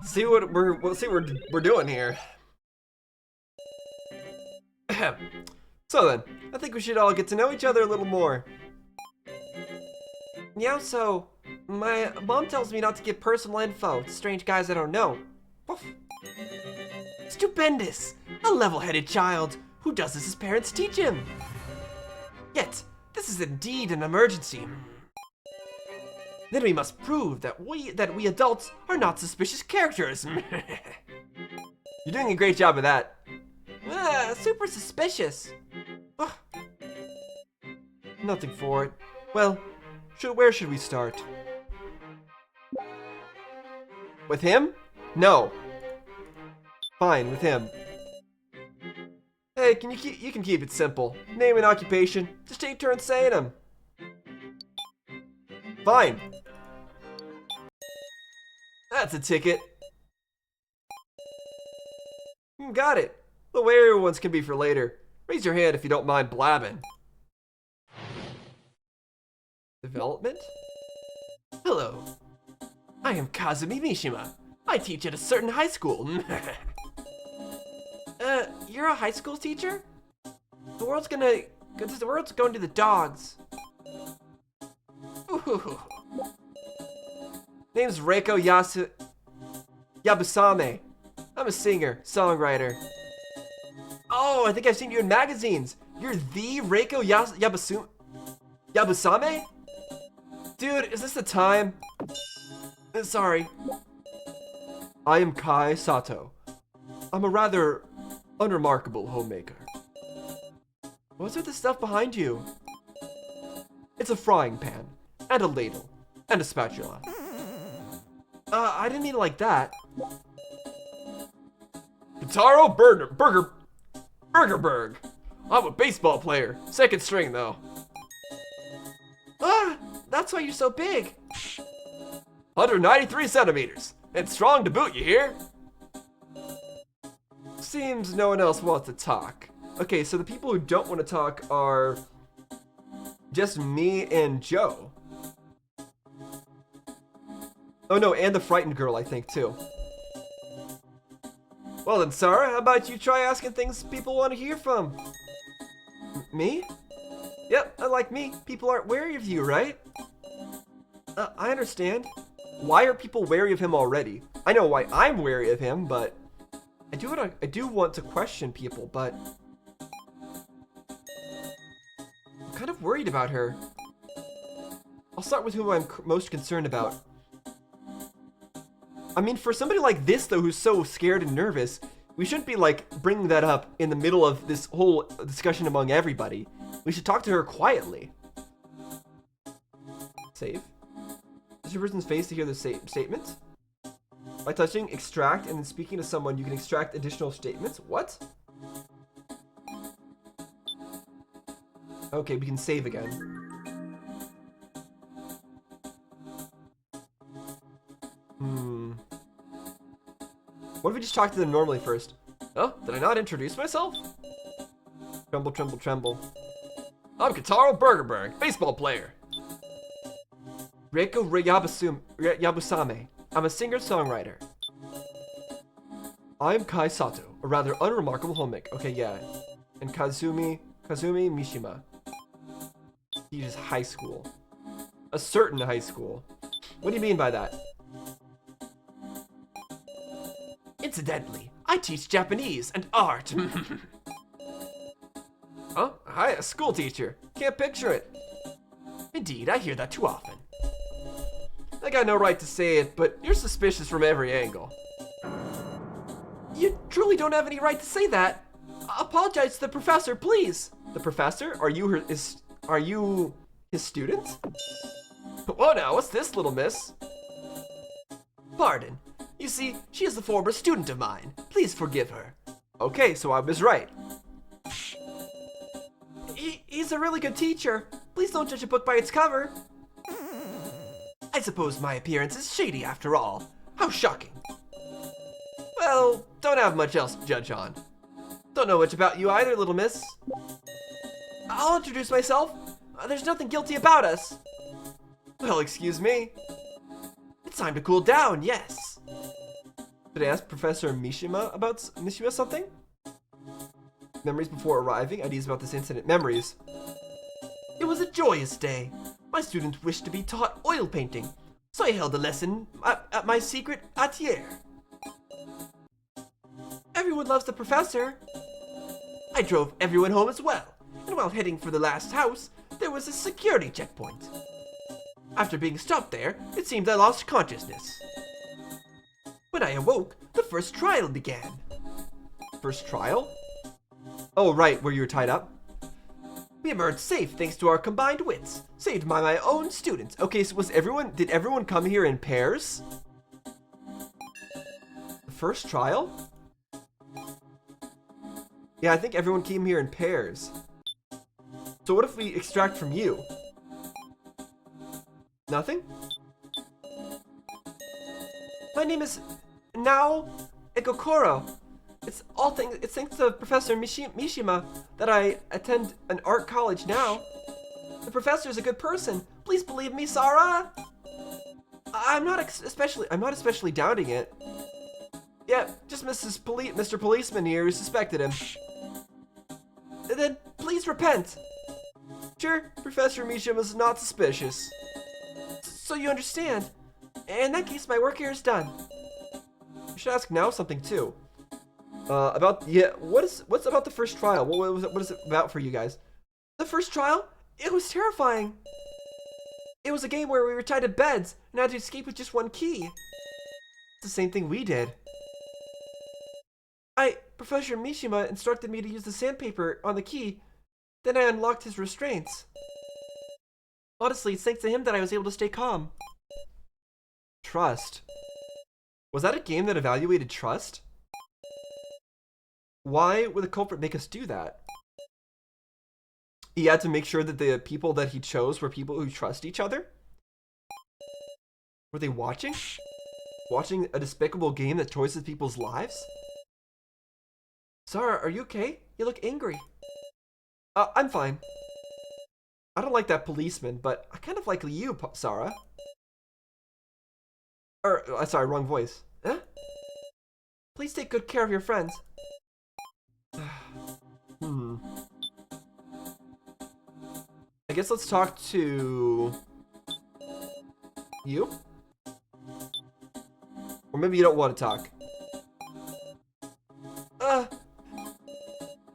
We'll see what we're doing here. So then, I think we should all get to know each other a little more. Yeah, so my mom tells me not to give personal info to strange guys I don't know. Woof. Stupendous! A level-headed child who does as his parents teach him. Yet, this is indeed an emergency. Then we must prove that we adults are not suspicious characters. You're doing a great job of that. Super suspicious. Ugh. Nothing for it. Well, where should we start? With him? No. Fine, with him. Hey, you can keep it simple. Name and occupation. Just take turns saying them. Fine. That's a ticket. Got it. The warier ones can be for later. Raise your hand if you don't mind blabbing. Development? Hello. I am Kazumi Mishima. I teach at a certain high school. You're a high school teacher? The world's going to the dogs. Ooh. Name's Reiko Yabusame. I'm a singer, songwriter. Oh, I think I've seen you in magazines. You're the Reiko Yabusame? Dude, is this the time? Sorry. I am Kai Sato. I'm a rather unremarkable homemaker. What's with the stuff behind you? It's a frying pan, and a ladle, and a spatula. I didn't mean it like that. Guitaro Burgerberg. I'm a baseball player. Second string, though. That's why you're so big. 193 centimeters. And strong to boot, you hear? Seems no one else wants to talk. Okay, so the people who don't want to talk are just me and Joe. Oh no, and the frightened girl, I think, too. Well then, Sarah, how about you try asking things people want to hear from? Me? Yep, unlike me, people aren't wary of you, right? I understand. Why are people wary of him already? I know why I'm wary of him, but I do want to question people, but I'm kind of worried about her. I'll start with who I'm most concerned about. I mean, for somebody like this, though, who's so scared and nervous, we shouldn't be, like, bringing that up in the middle of this whole discussion among everybody. We should talk to her quietly. Save. Touch a person's face to hear the statements. By touching, extract, and then speaking to someone, you can extract additional statements. What? Okay, we can save again. What if we just talk to them normally first? Oh, did I not introduce myself? Tremble, tremble, tremble. I'm Kotaro Burgerberg, baseball player. Reiko Yabusame. I'm a singer-songwriter. I'm Kai Sato, a rather unremarkable homemaker. Okay, yeah. And Kazumi Mishima. He's high school. A certain high school. What do you mean by that? Incidentally, I teach Japanese and art. Huh? Hi, a school teacher. Can't picture it. Indeed, I hear that too often. I got no right to say it, but you're suspicious from every angle. You truly don't have any right to say that. Apologize to the professor, please. The professor? Are you his student? Whoa now, what's this, little miss? Pardon. You see, she is a former student of mine. Please forgive her. Okay, so I was right. He's a really good teacher. Please don't judge a book by its cover. I suppose my appearance is shady after all. How shocking. Well, don't have much else to judge on. Don't know much about you either, little miss. I'll introduce myself. There's nothing guilty about us. Well, excuse me. It's time to cool down, yes. Should I ask Professor Mishima something? Memories before arriving, ideas about this incident, memories. It was a joyous day. My students wished to be taught oil painting, so I held a lesson at my secret atelier. Everyone loves the professor. I drove everyone home as well, and while heading for the last house, there was a security checkpoint. After being stopped there, it seemed I lost consciousness. When I awoke, the first trial began. First trial? Oh, right, where you were tied up? We emerged safe thanks to our combined wits, saved by my own students. Okay, so did everyone come here in pairs? The first trial? Yeah, I think everyone came here in pairs. So what if we extract from you? Nothing? My name is Nao Egokoro. It's thanks to Professor Mishima that I attend an art college now. The professor is a good person. Please believe me, Sarah. I'm not especially doubting it. Yeah, just Mr. Policeman here who suspected him. Then please repent. Sure, Professor Mishima's not suspicious. So you understand. In that case, my work here is done. I should ask now something too. What's about the first trial? What is it about for you guys? The first trial? It was terrifying. It was a game where we were tied to beds and had to escape with just one key. It's the same thing we did. Professor Mishima instructed me to use the sandpaper on the key, then I unlocked his restraints. Honestly, it's thanks to him that I was able to stay calm. Trust. Was that a game that evaluated trust? Why would the culprit make us do that? He had to make sure that the people that he chose were people who trust each other? Were they watching? Watching a despicable game that choices people's lives? Sarah, are you okay? You look angry. I'm fine. I don't like that policeman, but I kind of like you, Sarah. Sorry, wrong voice. Huh? Please take good care of your friends. I guess let's talk to you? Or maybe you don't want to talk.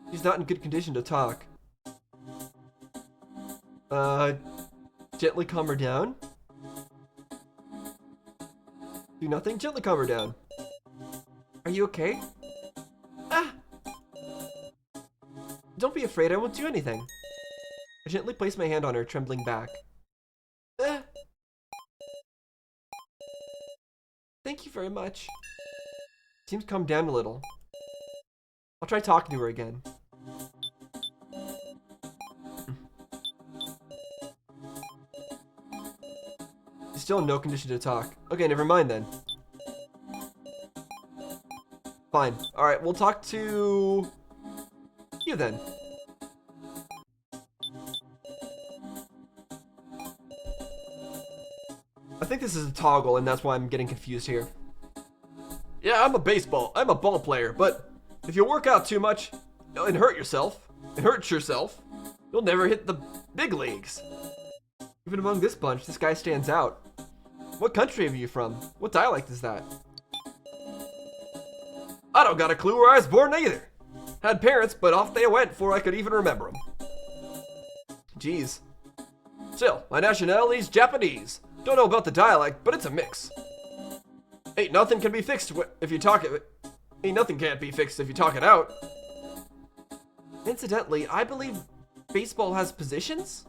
She's not in good condition to talk. Gently calm her down. Do nothing? Gently calm her down. Are you okay? Don't be afraid, I won't do anything. I gently place my hand on her, trembling back. Thank you very much. Seems calmed down a little. I'll try talking to her again. still in no condition to talk. Okay, never mind then. Fine. Alright, we'll talk to you then. I think this is a toggle, and that's why I'm getting confused here. Yeah, I'm a ball player, but if you work out too much and hurt yourself, you'll never hit the big leagues. Even among this bunch, this guy stands out. What country are you from? What dialect is that? I don't got a clue where I was born either. Had parents, but off they went before I could even remember them. Jeez. Still, my nationality's Japanese. Don't know about the dialect, but it's a mix. Ain't nothing can be fixed if you talk it. Ain't nothing can't be fixed if you talk it out. Incidentally, I believe baseball has positions?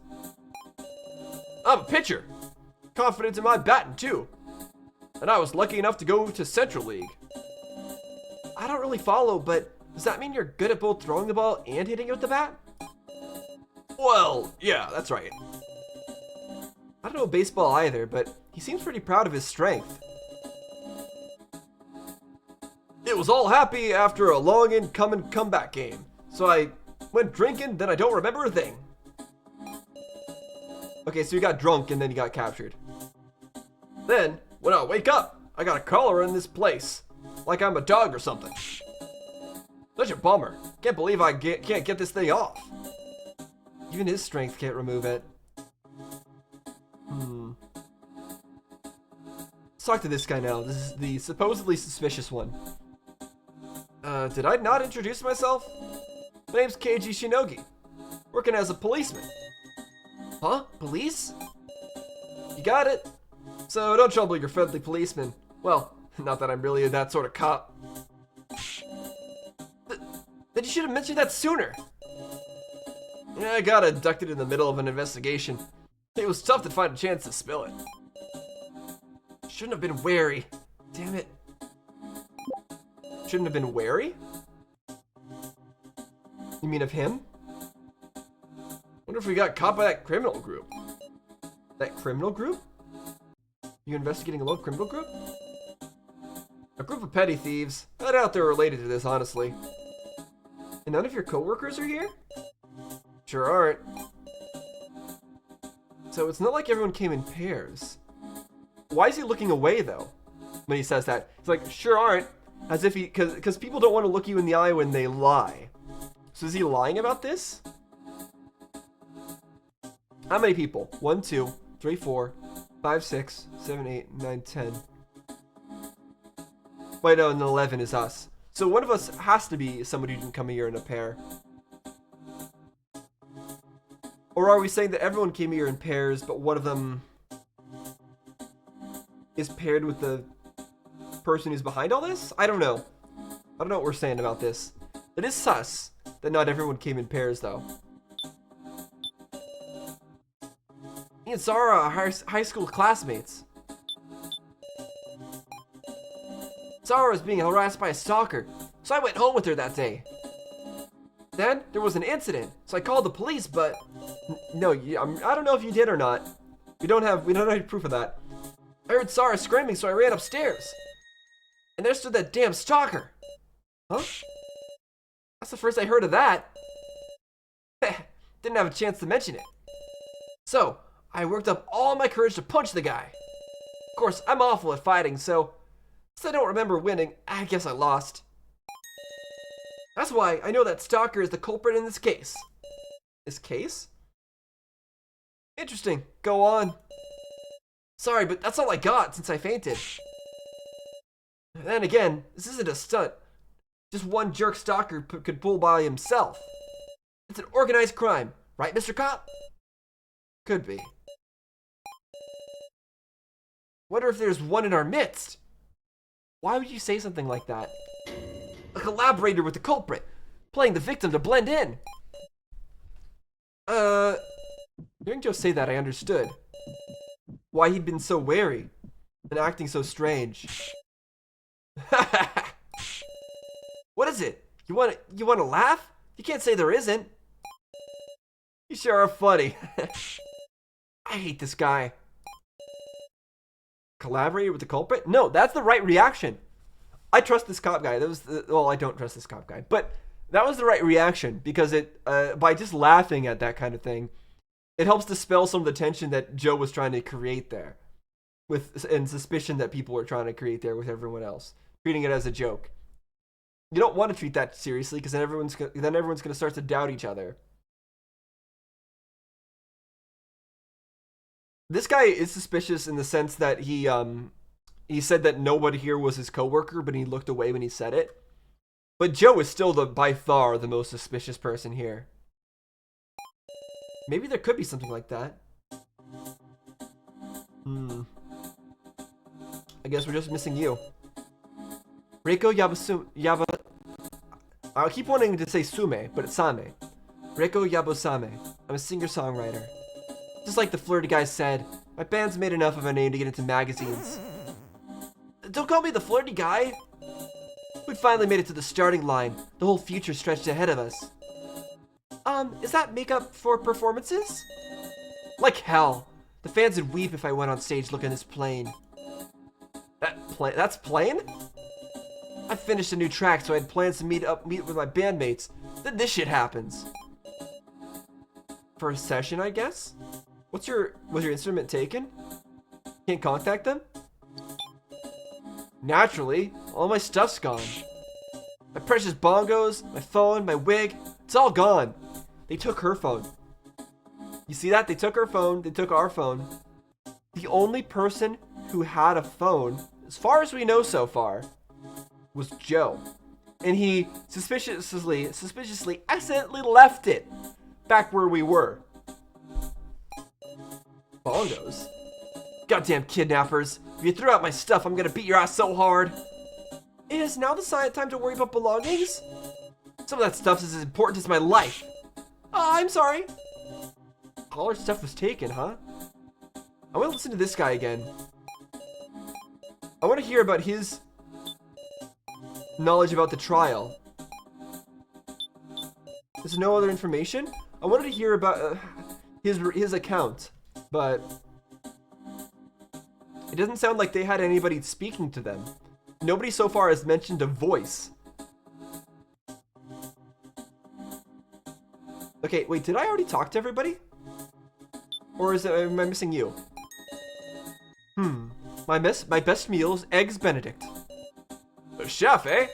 I'm a pitcher. Confident in my batting too. And I was lucky enough to go to Central League. I don't really follow, but does that mean you're good at both throwing the ball and hitting it with the bat? Well, yeah, that's right. I don't know baseball either, but he seems pretty proud of his strength. It was all happy after a long and comeback game. So I went drinking, then I don't remember a thing. Okay, so you got drunk and then you got captured. Then, when I wake up, I got a collar in this place. Like I'm a dog or something. Such a bummer. Can't believe I can't get this thing off. Even his strength can't remove it. Let's talk to this guy now. This is the supposedly suspicious one. Did I not introduce myself? My name's Keiji Shinogi. Working as a policeman. Huh? Police? You got it. So don't trouble your friendly policeman. Well, not that I'm really that sort of cop. Then you should have mentioned that sooner. Yeah, I got abducted in the middle of an investigation. It was tough to find a chance to spill it. Shouldn't have been wary. Damn it. Shouldn't have been wary? You mean of him? Wonder if we got caught by that criminal group. That criminal group? You investigating a local criminal group? A group of petty thieves. I doubt they're related to this, honestly. And none of your coworkers are here? Sure aren't. So it's not like everyone came in pairs. Why is he looking away, though, when he says that? He's like, sure aren't, as if he, because people don't want to look you in the eye when they lie. So is he lying about this? How many people? 1, 2, 3, 4, 5, 6, 7, 8, 9, 10. Wait, no, and 11 is us. So one of us has to be somebody who didn't come here in a pair. Or are we saying that everyone came here in pairs, but one of them is paired with the person who's behind all this? I don't know. I don't know what we're saying about this. It is sus that not everyone came in pairs, though. Me and Zara are high school classmates. Zara was being harassed by a stalker, so I went home with her that day. Then there was an incident, so I called the police, but no, I don't know if you did or not. We don't have any proof of that. I heard Zara screaming, so I ran upstairs, and there stood that damn stalker. Huh? That's the first I heard of that. Didn't have a chance to mention it. So I worked up all my courage to punch the guy. Of course, I'm awful at fighting, so since I don't remember winning, I guess I lost. That's why I know that stalker is the culprit in this case. This case? Interesting. Go on. Sorry, but that's all I got since I fainted. And then again, this isn't a stunt. Just one jerk stalker could pull by himself. It's an organized crime, right, Mr. Cop? Could be. Wonder if there's one in our midst. Why would you say something like that? A collaborator with the culprit, playing the victim to blend in. Hearing Joe say that, I understood why he'd been so wary and acting so strange. What is it? You want to laugh? You can't say there isn't. You sure are funny. I hate this guy. Collaborated with the culprit? No, that's the right reaction. I trust this cop guy. Well, I don't trust this cop guy, but that was the right reaction because by just laughing at that kind of thing, it helps dispel some of the tension that Joe was trying to create there, and suspicion that people were trying to create there with everyone else, treating it as a joke. You don't want to treat that seriously because then everyone's going to start to doubt each other. This guy is suspicious in the sense that he said that nobody here was his coworker, but he looked away when he said it. But Joe is still by far the most suspicious person here. Maybe there could be something like that. I guess we're just missing you. Reiko Yaba. I keep wanting to say Sume, but it's Same. Reiko Yabosame. I'm a singer-songwriter. Just like the flirty guy said, my band's made enough of a name to get into magazines. Don't call me the flirty guy. We'd finally made it to the starting line. The whole future stretched ahead of us. Is that makeup for performances? Like hell. The fans would weep if I went on stage looking this plain. That's plain? I finished a new track, so I had plans to meet with my bandmates. Then this shit happens. For a session, I guess? Was your instrument taken? Can't contact them? Naturally, all my stuff's gone. My precious bongos, my phone, my wig, it's all gone. They took her phone. You see that? They took her phone, they took our phone. The only person who had a phone, as far as we know so far, was Joe. And he suspiciously accidentally left it back where we were. Bongos? Goddamn kidnappers. If you throw out my stuff, I'm gonna beat your ass so hard. Is now the time to worry about belongings? Some of that stuff is as important as my life. I'm sorry. All our stuff was taken, huh? I want to listen to this guy again. I want to hear about his knowledge about the trial. There's no other information? I wanted to hear about his account, but it doesn't sound like they had anybody speaking to them. Nobody so far has mentioned a voice. Okay, wait, did I already talk to everybody? Or am I missing you? My best meal is Eggs Benedict. A chef, eh?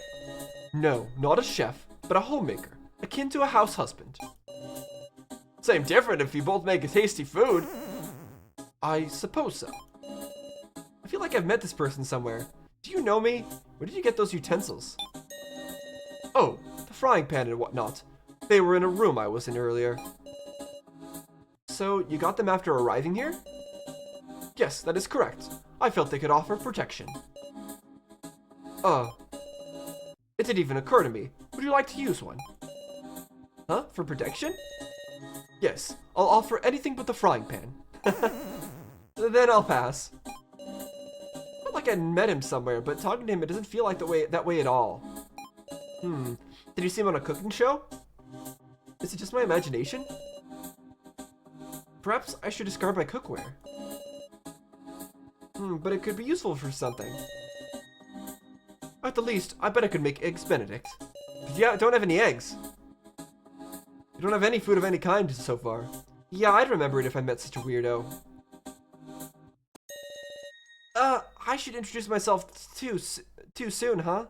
No, not a chef, but a homemaker, akin to a house husband. Same different if you both make a tasty food. I suppose so. I feel like I've met this person somewhere. Do you know me? Where did you get those utensils? Oh, the frying pan and whatnot. They were in a room I was in earlier. So, you got them after arriving here? Yes, that is correct. I felt they could offer protection. It didn't even occur to me. Would you like to use one? Huh? For protection? Yes, I'll offer anything but the frying pan. Then I'll pass. I felt like I met him somewhere, but talking to him, it doesn't feel like that way at all. Did you see him on a cooking show? Is it just my imagination? Perhaps I should discard my cookware. But it could be useful for something. At the least, I bet I could make Eggs Benedict. But yeah, I don't have any eggs. You don't have any food of any kind so far. Yeah, I'd remember it if I met such a weirdo. I should introduce myself too soon, huh?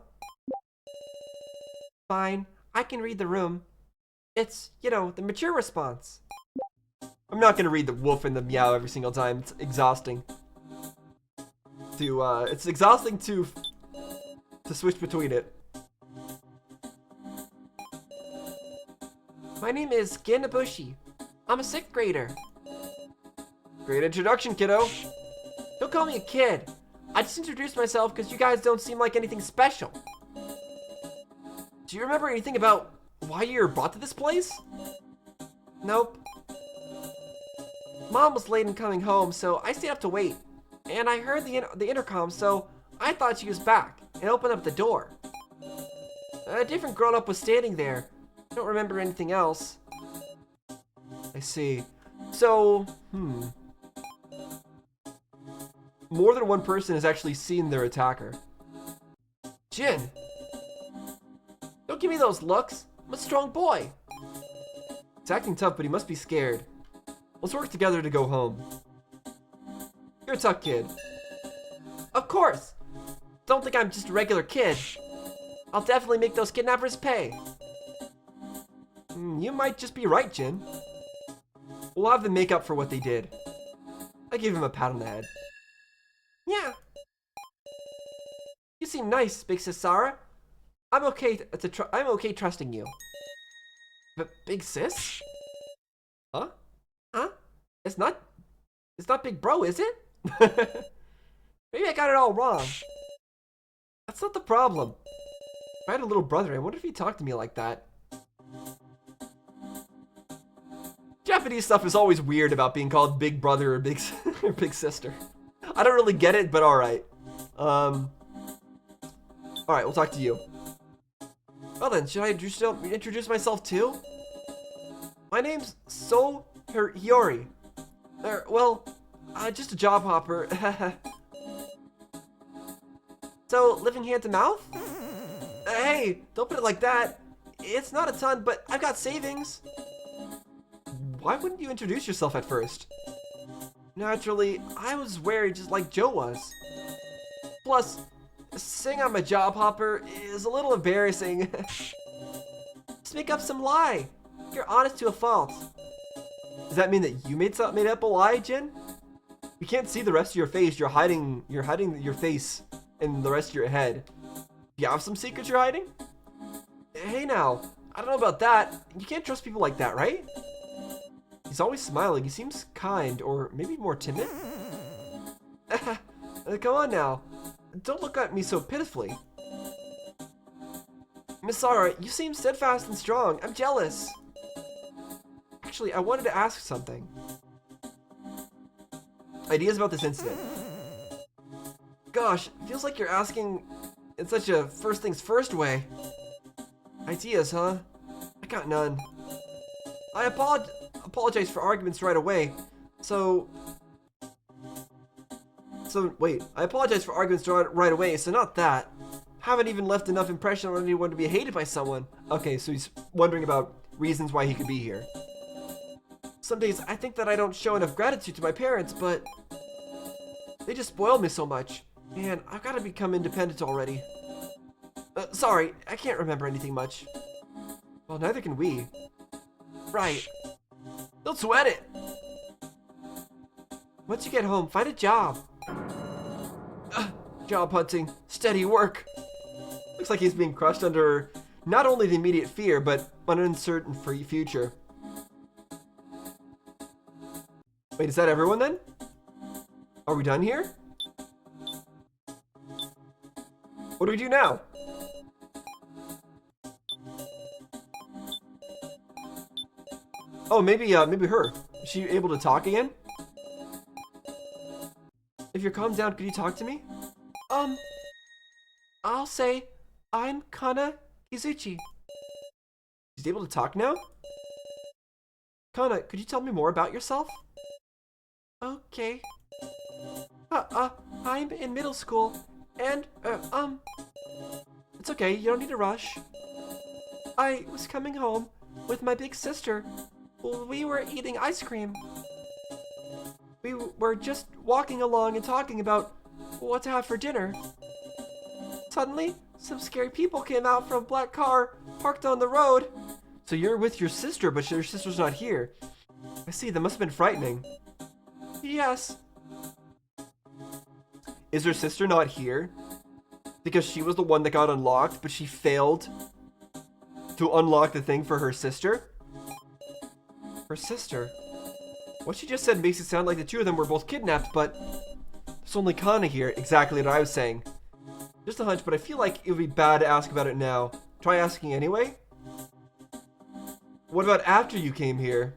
Fine, I can read the room. It's, the mature response. I'm not gonna read the woof and the meow every single time. It's exhausting. It's exhausting to switch between it. My name is Ginabushi. I'm a 6th grader. Great introduction, kiddo. Don't call me a kid. I just introduced myself because you guys don't seem like anything special. Do you remember anything about why you were brought to this place? Nope. Mom was late in coming home, so I stayed up to wait. And I heard the intercom, so I thought she was back and opened up the door. A different grown-up was standing there. I don't remember anything else. I see. So, more than one person has actually seen their attacker. Jin! Don't give me those looks. I'm a strong boy. He's acting tough, but he must be scared. Let's work together to go home. You're a tough kid. Of course! Don't think I'm just a regular kid. I'll definitely make those kidnappers pay. You might just be right, Jin. We'll have them make up for what they did. I gave him a pat on the head. Yeah. You seem nice, Big Sis Sarah. I'm okay trusting you. But Big Sis? Huh? Huh? It's not Big Bro, is it? Maybe I got it all wrong. That's not the problem. If I had a little brother, I wonder if he'd talk to me like that. Japanese stuff is always weird about being called Big Brother or Big or Big Sister. I don't really get it, but alright. Alright, we'll talk to you. Well then, should I introduce myself too? My name's So Hiyori. Just a job hopper. So, living hand to mouth? Hey, don't put it like that. It's not a ton, but I've got savings. Why wouldn't you introduce yourself at first? Naturally, I was worried just like Joe was. Plus, saying I'm a job hopper is a little embarrassing. Just make up some lie. You're honest to a fault. Does that mean that you made up a lie, Jin? We can't see the rest of your face. You're hiding your face and the rest of your head. Do you have some secrets you're hiding? Hey now, I don't know about that. You can't trust people like that, right? He's always smiling. He seems kind, or maybe more timid. Come on now. Don't look at me so pitifully. Miss Sarah, you seem steadfast and strong. I'm jealous. Actually, I wanted to ask something. Ideas about this incident. Gosh, feels like you're asking in such a first things first way. Ideas, huh? I got none. I apologize for arguments right away. I apologize for arguments right away, so not that. Haven't even left enough impression on anyone to be hated by someone. Okay, so he's wondering about reasons why he could be here. Some days I think that I don't show enough gratitude to my parents, but they just spoiled me so much. Man, I've got to become independent already. Sorry, I can't remember anything much. Well, neither can we. Right. Don't sweat it. Once you get home, find a job. Job hunting, steady work. Looks like he's being crushed under not only the immediate fear, but an uncertain future. Wait, is that everyone then? Are we done here? What do we do now? Oh, maybe her. Is she able to talk again? If you're calmed down, could you talk to me? I'll say, I'm Kana Kizuchi. She's able to talk now? Kana, could you tell me more about yourself? Okay. I'm in middle school, and, it's okay, you don't need to rush. I was coming home with my big sister. We were eating ice cream. We were just walking along and talking about what to have for dinner. Suddenly, some scary people came out from a black car parked on the road. So you're with your sister, but your sister's not here. I see, that must have been frightening. Yes. Is her sister not here? Because she was the one that got unlocked, but she failed to unlock the thing for her sister? Her sister? What she just said makes it sound like the two of them were both kidnapped, but there's only Kana here. Exactly what I was saying. Just a hunch, but I feel like it would be bad to ask about it now. Try asking anyway? What about after you came here?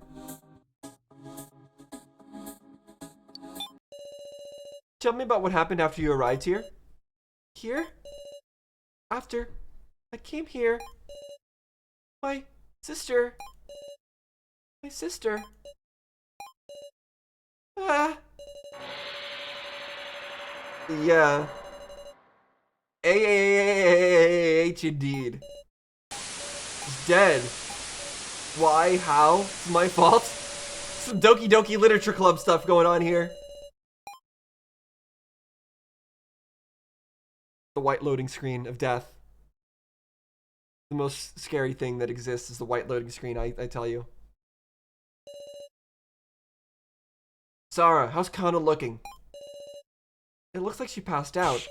Tell me about what happened after you arrived here. Here? After I came here, my sister... Yeah. A-H indeed. He's dead. Why? How? It's my fault? Some Doki Doki Literature Club stuff going on here. The white loading screen of death. The most scary thing that exists is the white loading screen, I tell you. Sarah, how's Kana looking? It looks like she passed out.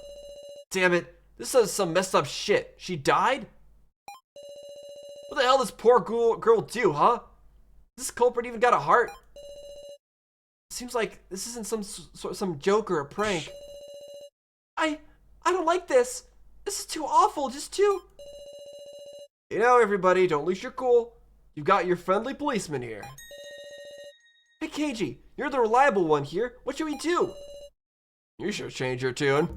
Damn it. This is some messed up shit. She died? What the hell does poor girl do, huh? This culprit even got a heart? Seems like this isn't some joke or a prank. I don't like this. This is too awful, just too... You know, everybody, don't lose your cool. You've got your friendly policeman here. Hey, Keiji, you're the reliable one here. What should we do? You should change your tune.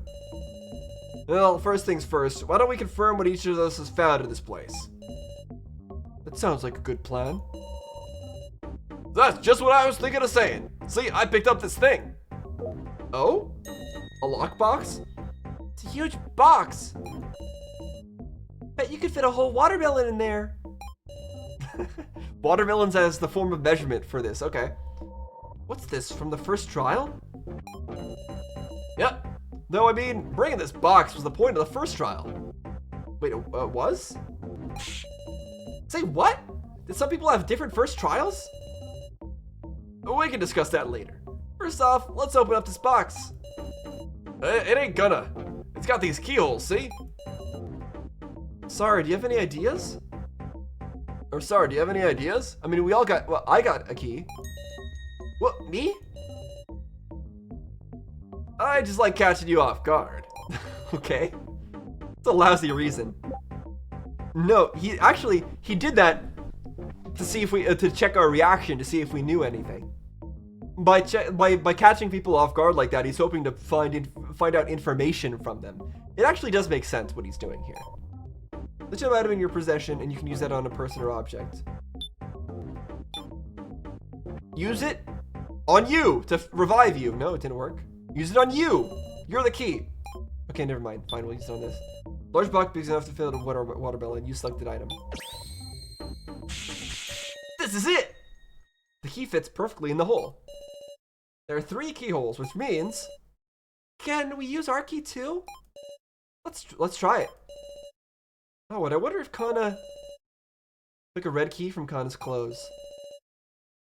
Well, first things first, why don't we confirm what each of us has found in this place? That sounds like a good plan. That's just what I was thinking of saying. See, I picked up this thing. Oh? A lockbox? It's a huge box. Bet you could fit a whole watermelon in there. Watermelons as the form of measurement for this, okay. What's this, from the first trial? Yep. No, I mean, bringing this box was the point of the first trial. Wait, was? Say what? Did some people have different first trials? We can discuss that later. First off, let's open up this box. It ain't gonna. It's got these keyholes, see? Sorry, do you have any ideas? Or sorry, do you have any ideas? I mean, we all got, well, I got a key. What, me? I just like catching you off guard. Okay. It's a lousy reason. No, he did that to see if we, to check our reaction, to see if we knew anything. By catching people off guard like that, he's hoping to find out information from them. It actually does make sense what he's doing here. Lithium item in your possession, and you can use that on a person or object. Use it on you to revive you. No, it didn't work. Use it on you. You're the key. Okay, never mind. Fine, we'll use it on this. Large box big enough to fill a watermelon. You selected item. This is it. The key fits perfectly in the hole. There are 3 keyholes, which means... Can we use our key too? Let's try it. Oh, and I wonder if Kana took a red key from Kana's clothes.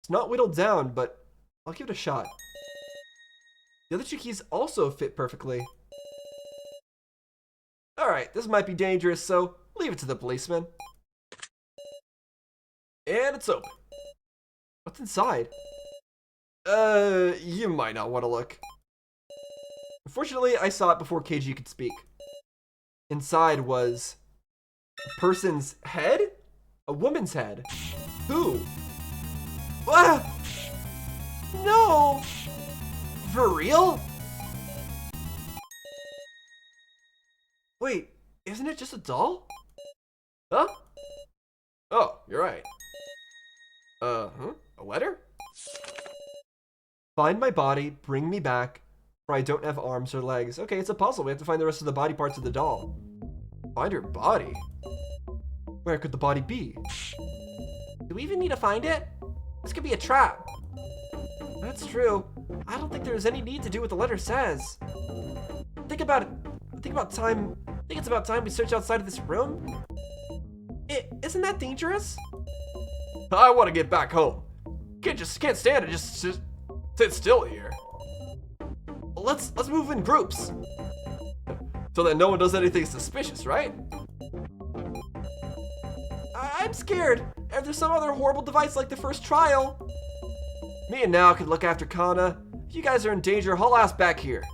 It's not whittled down, but I'll give it a shot. The other 2 keys also fit perfectly. Alright, this might be dangerous, so leave it to the policeman. And it's open. What's inside? You might not want to look. Unfortunately, I saw it before KG could speak. Inside was a person's head? A woman's head. Who? Ah! No! For real? Wait, isn't it just a doll? Huh? Oh, you're right. A letter? Find my body, bring me back, for I don't have arms or legs. Okay, it's a puzzle. We have to find the rest of the body parts of the doll. Find her body? Where could the body be? Do we even need to find it? This could be a trap. That's true. I don't think there's any need to do what the letter says. Think about it. Think it's about time we search outside of this room. Isn't that dangerous? I want to get back home. Can't stand it. Just sit still here. Let's move in groups. So that no one does anything suspicious, right? I'm scared. If there's some other horrible device like the first trial. Me and Nao can look after Kana. If you guys are in danger, haul ass back here.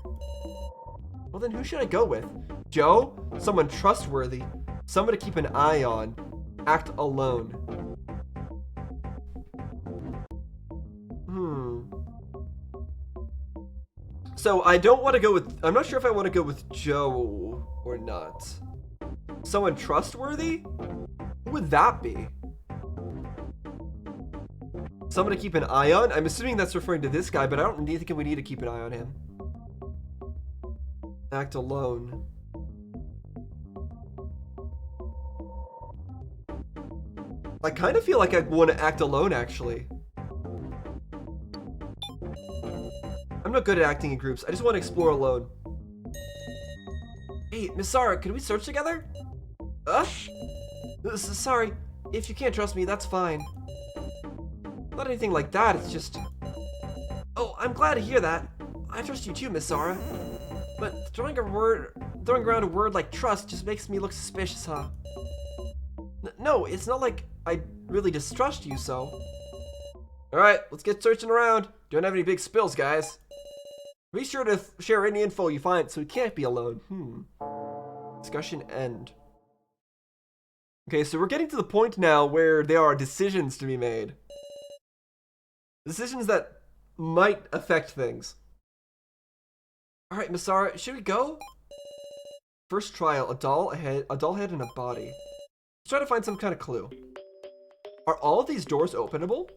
Well then, who should I go with? Joe? Someone trustworthy. Someone to keep an eye on. Act alone. So I don't want to go with, I'm not sure if I want to go with Joe or not. Someone trustworthy? Who would that be? Someone to keep an eye on? I'm assuming that's referring to this guy, but I don't think we need to keep an eye on him. Act alone. I kind of feel like I want to act alone, actually. I'm not good at acting in groups. I just want to explore alone. Hey, Miss Sarah, can we search together? Sorry. If you can't trust me, that's fine. Not anything like that, it's just... Oh, I'm glad to hear that. I trust you too, Miss Sarah. But throwing around a word like trust just makes me look suspicious, huh? No, it's not like I really distrust you, so... Alright, let's get searching around. Don't have any big spills, guys. Be sure to share any info you find so we can't be alone. Discussion end. Okay, so we're getting to the point now where there are decisions to be made. Decisions that might affect things. Alright, Miss Sarah, should we go? First trial, a doll head and a body. Let's try to find some kind of clue. Are all of these doors openable?